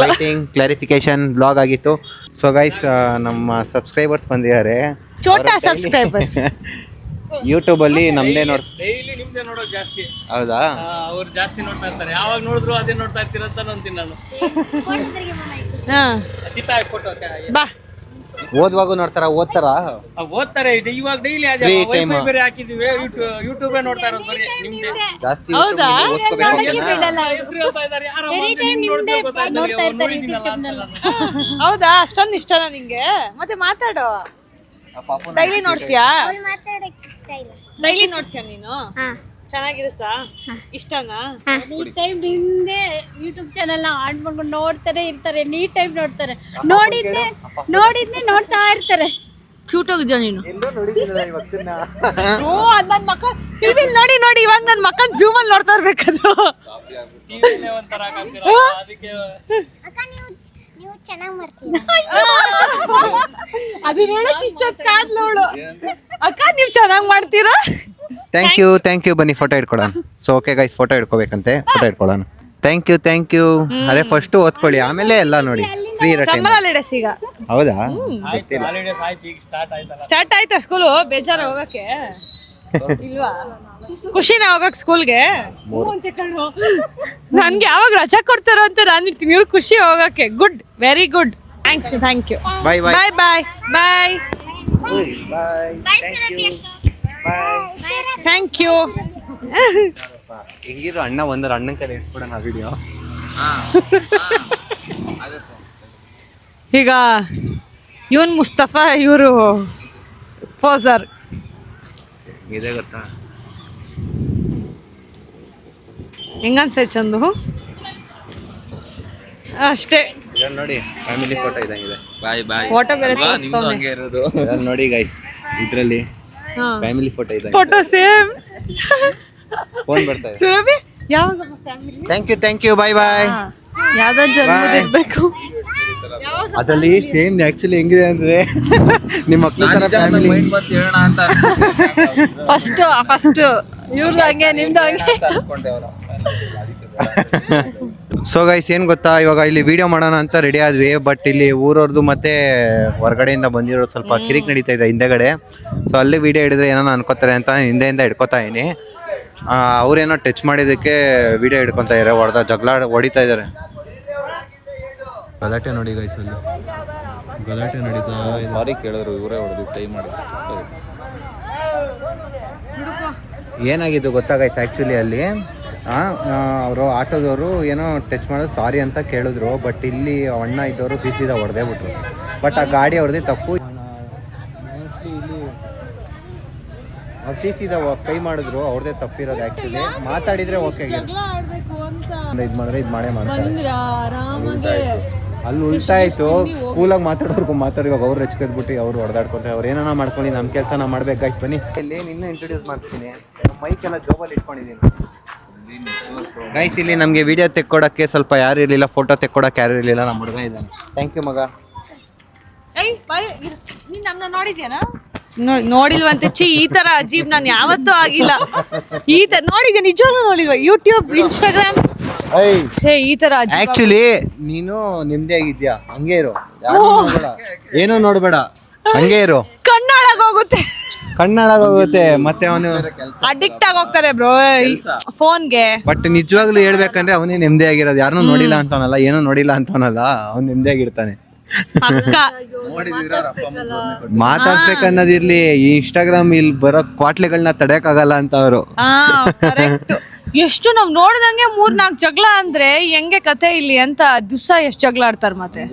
ಫೈಟಿಂಗ್ ಕ್ಲಾರಿಫಿಕೇಶನ್ ಬ್ಲಾಗ್ ಆಗಿತ್ತು. ಸೊ ಗೈಸ್, ನಮ್ಮ ಸಬ್ಸ್ಕ್ರೈಬರ್ಸ್ ಬಂದಿದ್ದಾರೆ, ಛೋಟಾ ಸಬ್ಸ್ಕ್ರೈಬರ್ಸ್. ಯೂಟ್ಯೂಬಲ್ಲಿ ನಮ್ದೇ ಡೈಲಿ ನಿಮ್ದೇ ನೋಡೋದು ಜಾಸ್ತಿ. ಹೌದಾ? ಅವ್ರು ಜಾಸ್ತಿ ನೋಡ್ತಾ ಇರ್ತಾರೆ, ಯಾವಾಗ ನೋಡಿದ್ರು ಅದೇ ನೋಡ್ತಾ ಇರ್ತೀರಂತ ಅಂತೀನಿ ನಾನು. ಫೋಟೋ ಬಾ ಓದುವಾಗೂ ನೋಡ್ತಾರ, ಓದ್ತಾರೆ ಇವಾಗ ಡೈಲಿ Free time. ಬೇರೆ ಹಾಕಿದೀವಿ, ಯೂಟ್ಯೂಬ್ ನೋಡ್ತಾ ಇರೋದು ಬರೀ ನಿಮ್ದೇ. ಜಾಸ್ತಿ ಹೌದಾ? ಹೆಸ್ರು ಹೇಳ್ತಾ ಇದ್ದಾರೆ, ಯಾರೋ ನೋಡ್ತಾ ಇರ್ತಾರೆ. ಹೌದಾ? ಅಷ್ಟೊಂದು ಇಷ್ಟನಾ ನಿಂಗೆ? ಮತ್ತೆ ಮಾತಾಡು. ಡೈಲಿ ನೋಡ್ತೀಯಾ? ಡೈಲಿ ನೋಡ್ತೀಯ ನೀನು? ಚೆನ್ನಾಗಿರುತ್ತಾ? ಇಷ್ಟನಾ? ಎನಿ ಟೈಮ್ ನಿಂದೆ ಯೂಟ್ಯೂಬ್ ಚಾನೆಲ್ ಆನ್ ಮಾಡ್ಕೊಂಡು ನೋಡ್ತಾರೆ ಇರ್ತಾರೆ, ಎನಿ ಟೈಮ್ ನೋಡ್ತಾರೆ, ನೋಡಿದ್ನೆ ನೋಡ್ತಾ ಇರ್ತಾರೆ. ಕ್ಯೂಟ್ ಆಗಿದ್ಯಾ ನೀನು? ಓ, ಅದ್ ನನ್ ಮಕ್ಕ ಟಿವಿಲ್ ನೋಡಿ ನೋಡಿ ಇವಾಗ ನನ್ ಮಕ್ಕನ್ ಜೂಮ್ ಅಲ್ಲಿ ನೋಡ್ತಾ ಇರ್ಬೇಕದು. ಅದು ನೋಡಕ್ ಇಷ್ಟೊತ್ತು ಕಾದ್ಲೋಳು. ಅಕ್ಕ ನೀವ್ ಚೆನ್ನಾಗ್ ಮಾಡ್ತೀರಾ? ಥ್ಯಾಂಕ್ ಯು ಬನ್ನಿ ಫೋಟೋ ಇಟ್ಕೊಳ್ಳೋಣ. ಸೊ ಓಕೆ ಗೈಸ್, ಫೋಟೋ ಇಟ್ಕೋಬೇಕಂತೆ, ಫೋಟೋ ಇಟ್ಕೊಳ್ಳೋಣ. Thank you. ಅದೇ ಫಸ್ಟ್ ಓದ್ಕೊಳ್ಳಿ, ಆಮೇಲೆ ಎಲ್ಲ ನೋಡಿ. ಫ್ರೀ ಇರೋ ಟೈಮ್. ಸಮ್ಮರ್ ಹಾಲಿಡೇಸ್ ಈಗ ಹೌದಾ? ಸ್ಟಾರ್ಟ್ ಆಯ್ತಾ ಸ್ಕೂಲು? ಬೇಜಾರ ಹೋಗಕ್ಕೆ ಇಲ್ವಾ? ಖುಷಿನ ಹೋಗಕ್ ಸ್ಕೂಲ್ಗೆ? ನನ್ಗೆ ಯಾವಾಗ ರಜಾ ಕೊಡ್ತಾರೋ ಅಂತ ನಾನು ಇರ್ತೀನಿ, ಇವ್ರು ಖುಷಿ ಹೋಗಕ್ಕೆ. Good, very good. Thank you. Bye bye bye bye. Thank you. ಹೆಂಗಿರು ಅಣ್ಣ ಒಂದರ ಅಣ್ಣನ ಕಡೆ ಇಟ್ಬಿಡೋಣ ವಿಡಿಯೋ. ಈಗ ಇವನ್ ಮುಸ್ತಫಾ, ಇವರು ಫೋಜರ್. ಇದೆ ಗೊತ್ತಾ? ಹೆಂಗನ್ಸೆ ಚಂದು? ಅಷ್ಟೇ. ಇದನ್ನ ನೋಡಿ, ಫ್ಯಾಮಿಲಿ ಫೋಟೋ ಇದಂಗಿದೆ. ಬಾಯ್ ಫೋಟೋ ಬೇರೆ ನಿಮ್ದು ತೋರಿಸ್ತವ್ನೆ. ಹಂಗೆ ಇರೋದು. ಇದನ್ನ ನೋಡಿ ಗೈಸ್, ಇದ್ರಲ್ಲಿ ಫ್ಯಾಮಿಲಿ ಫೋಟೋ ಇದೆ. Photo same. ಫೋನ್ ಬರ್ತಾ ಇದೆ. ಸುರಭಿ ಯಾವಾಗ ಫ್ಯಾಮಿಲಿ? ಥ್ಯಾಂಕ್ ಯು ಬಾಯ್. ಯಾವ್ದೋ ಜನ್ಮದಿರ್ಬೇಕು. ಅದ್ರಲ್ಲಿ ಸೇಮ್ ಆಕ್ಚುಲಿ ಹೆಂಗಿದೆ ಅಂದ್ರೆ ನಿಮ್ಮ ಮಕ್ಳ ತರ ಫ್ಯಾಮಿಲಿ. ಹೇಳೋಣ ಅಂತ ಫಸ್ಟ್ ಇವ್ರದ್ದು ಹಂಗೆ ನಿಮ್ದು ಹಂಗೆ. ಸೊ ಗೈಸ್, ಏನ್ ಗೊತ್ತಾ, ಇವಾಗ ಇಲ್ಲಿ ವಿಡಿಯೋ ಮಾಡೋಣ ಅಂತ ರೆಡಿ ಆದ್ವಿ, ಬಟ್ ಇಲ್ಲಿ ಊರವ್ರದ್ದು ಮತ್ತೆ ಹೊರಗಡೆಯಿಂದ ಬಂದಿರೋದು ಸ್ವಲ್ಪ ಕಿರಿಕ್ ನಡೀತಾ ಇದೆ ಹಿಂದೆಗಡೆ. ಸೊ ಅಲ್ಲಿ ವಿಡಿಯೋ ಹಿಡಿದ್ರೆ ಏನೋ ಅನ್ಕೋತಾರೆ ಅಂತ ಹಿಂದೆಯಿಂದ ಹಿಡ್ಕೊತಾ ಇದೀನಿ. ಅವ್ರೇನೋ ಟಚ್ ಮಾಡಿದಕ್ಕೆ ವಿಡಿಯೋ ಹಿಡ್ಕೊತಾ ಇದ್ದಾರೆ, ಜಗಳ ಹೊಡಿತಾ ಇದ್ದಾರೆ. ಗಲಾಟೆ ನೋಡಿ ಗೈಸ್, ಅಲ್ಲಿ ಗಲಾಟೆ ನಡೀತಾ ಇದೆ. ಸಾರಿ ಕೇಳಿದ್ರು, ಇವರೇ ಹೊಡೆದು ಕೈ ಮಾಡಿ. ಏನಾಗಿದ್ದು ಗೊತ್ತಾ ಗೈಸ್, ಆ್ಯಕ್ಚುಲಿ ಅಲ್ಲಿ ಅವರು ಆಟೋದವರು ಏನೋ ಟಚ್ ಮಾಡೋದು ಸಾರಿ ಅಂತ ಕೇಳಿದ್ರು, ಬಟ್ ಇಲ್ಲಿ ಅಣ್ಣ ಇದ್ದವರು ಸಿಸಿದ ಹೊಡೆದೇ ಬಿಟ್ರು. ಬಟ್ ಆ ಗಾಡಿ ಅವ್ರದ್ದೇ ತಪ್ಪು. ಇಲ್ಲಿ ಅವ್ರು ಸಿಸಿದ ಕೈ ಮಾಡಿದ್ರು, ಅವ್ರದ್ದೇ ತಪ್ಪಿರೋದು. ಆ್ಯಕ್ಚುಲಿ ಮಾತಾಡಿದ್ರೆ ಓಕೆ ಆಗಿರೋದು, ಇದು ಮಾಡಿದ್ರೆ ಇದು ಮಾಡೇ ಮಾಡ್ತಾರೆ. ಆರಾಮಾಗಿ ಅಲ್ಲಿ ಉಲ್ಟಾ ಆಯ್ತು. ಕೂಲಾಗಿ ಮಾತಾಡೋರ್ಗು ಮಾತಾಡುವಾಗ ಅವ್ರು ಹೆಚ್ಕದ್ಬಿಟ್ಟು ಅವ್ರು ಹೊಡೆದಾಡ್ಕೊತಾರೆ. ಅವ್ರು ಏನಾನ ಮಾಡ್ಕೊಂಡು ನಮ್ಮ ಕೆಲಸ ನಾವು ಮಾಡ್ಬೇಕಾಯ್ತು. ಬನ್ನಿ ಇಲ್ಲಿ ನಿನ್ನ ಇಂಟ್ರೊಡ್ಯೂಸ್ ಮಾಡ್ತೀನಿ. ಮೈಕ್ ಎಲ್ಲ ಜೋಬಲ್ಲಿ ಇಟ್ಕೊಂಡಿದ್ದೀನಿ ಗೈಸ್. ಇಲ್ಲಿ ನಮಗೆ ವಿಡಿಯೋ ತೆಕ್ಕೊಡಕ್ಕೆ ಸ್ವಲ್ಪ ಯಾರು ಇರಲಿಲ್ಲ, ಫೋಟೋ ತೆಕ್ಕೊಡಕ್ಕೆ ಯಾರು ಇರಲಿಲ್ಲ. ನಮ್ಮ ಹುಡುಗ ಇದ್ದಾನೆ. ಥ್ಯಾಂಕ್ ಯು ಮಗ. ನೀನ್ ನಮ್ನ ನೋಡಿದ್ಯಾನ? ನೋಡಿಲ್ವಂತೆ. ಈ ತರ ಅಜೀಬ್ ನಾನು ಯಾವತ್ತೂ ಆಗಿಲ್ಲ. ಈ ತರ ನೋಡಿದ್ಯಾ? ನಿಜವಾಗ್ಲೂ ನೋಡಿಲ್ವ? ಯೂಟ್ಯೂಬ್, ಇನ್ಸ್ಟಾಗ್ರಾಮ್ ಈ ತರ ಆಕ್ಚುಲಿ ನೀನು ನಿಮ್ದೇ ಆಗಿದ್ಯಾ, ಹಂಗೆ ಇರು. ಯಾರು ನೋಡ್ಬೇಡ, ಏನೂ ನೋಡ್ಬೇಡ, ಹಂಗೆ ಇರು. ಕಣ್ಣಾಳಾಗೋಗುತ್ತೆ, ಕಣ್ಣಾಳಾಗೋಗುತ್ತೆ. ಮತ್ತೆ ಅವನು ಅಡಿಕ್ಟ್ ಆಗೋಗ್ತಾರೆ ಬ್ರೋ ಫೋನ್ಗೆ. ಬಟ್ ನಿಜವಾಗ್ಲೂ ಹೇಳ್ಬೇಕಂದ್ರೆ ಅವನೇ ನೆಮ್ಮದಿ ಆಗಿರೋದು. ಯಾರನ್ನೂ ನೋಡಿಲ್ಲ ಅಂತವನಲ್ಲ, ಏನೂ ನೋಡಿಲ್ಲ ಅಂತವನಲ್ಲ, ಅವ್ನು ನೆಮ್ಮದಿ ಆಗಿರ್ತಾನೆ. ಅಕ್ಕ ಮಾತಾಡ್ಸ್ಬೇಕನ್ನೋದಿರ್ಲಿ, ಈ ಇನ್ಸ್ಟಾಗ್ರಾಮ್ ಇಲ್ಲಿ ಬರೋ ಕ್ವಾಟ್ಲೆಗಳನ್ನ ತಡೆಯಕ್ಕಾಗಲ್ಲ ಅಂತ ಅವರು. ಕರೆಕ್ಟ್. ಎಷ್ಟು ನಾವ್ ನೋಡ್ದಂಗೆ 3-4 ಜಗಳ ಅಂದ್ರೆ ಹೆಂಗೆ ಕತೆ ಇಲ್ಲಿ ಅಂತ ದಿವ್ಸ ಎಷ್ಟು ಜಗಳ ಆಡ್ತಾರ. ಮತ್ತೆ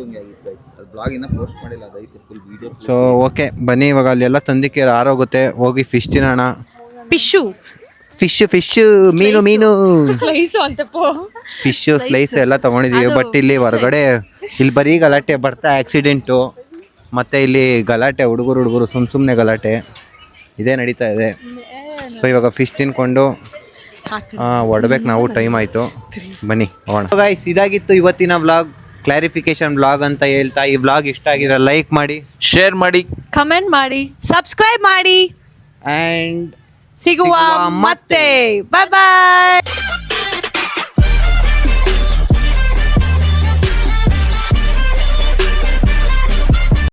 ಸೊ ಓಕೆ ಬನ್ನಿ, ಇವಾಗ ಅಲ್ಲೆಲ್ಲ ತಂದಿಕ್ಕೆ ಆರೋಗುತ್ತೆ. ಹೋಗಿ ಫಿಶ್ ತಿನ್ನೋಣ. ಪಿಶು ಫಿಶ್ ಮೀನು ಫಿಶ್ ಸ್ಲೈಸ್ ಎಲ್ಲ ತಗೊಂಡಿದೀವಿ. ಬಟ್ ಇಲ್ಲಿ ಹೊರಗಡೆ ಇಲ್ಲಿ ಬರೀ ಗಲಾಟೆ, ಬರ್ತಾ ಆಕ್ಸಿಡೆಂಟು, ಮತ್ತೆ ಇಲ್ಲಿ ಗಲಾಟೆ, ಹುಡುಗರು ಸುಮ್ಮನೆ ಗಲಾಟೆ ಇದೇ ನಡೀತಾ ಇದೆ. ಸೊ ಇವಾಗ ಫಿಶ್ ತಿನ್ಕೊಂಡು ಹೊಡ್ಬೇಕು ನಾವು. ಟೈಮ್ ಆಯಿತು, ಬನ್ನಿ ಹೋಗೋಣ. ಗೈಸ್, ಇದಾಗಿತ್ತು ಇವತ್ತಿನ ವ್ಲಾಗ್, ಕ್ಲಾರಿಫಿಕೇಶನ್ ವ್ಲಾಗ್ ಅಂತ ಹೇಳ್ತಾ. ಈ ವ್ಲಾಗ್ ಇಷ್ಟ ಆಗಿದ್ರೆ ಲೈಕ್ ಮಾಡಿ, ಶೇರ್ ಮಾಡಿ, ಕಮೆಂಟ್ ಮಾಡಿ, ಸಬ್ಸ್ಕ್ರೈಬ್ ಮಾಡಿ. ಆ್ಯಂಡ್ ಸಿಗುವ ಮತ್ತೆ. ಬಾಯ್ ಬಾಯ್.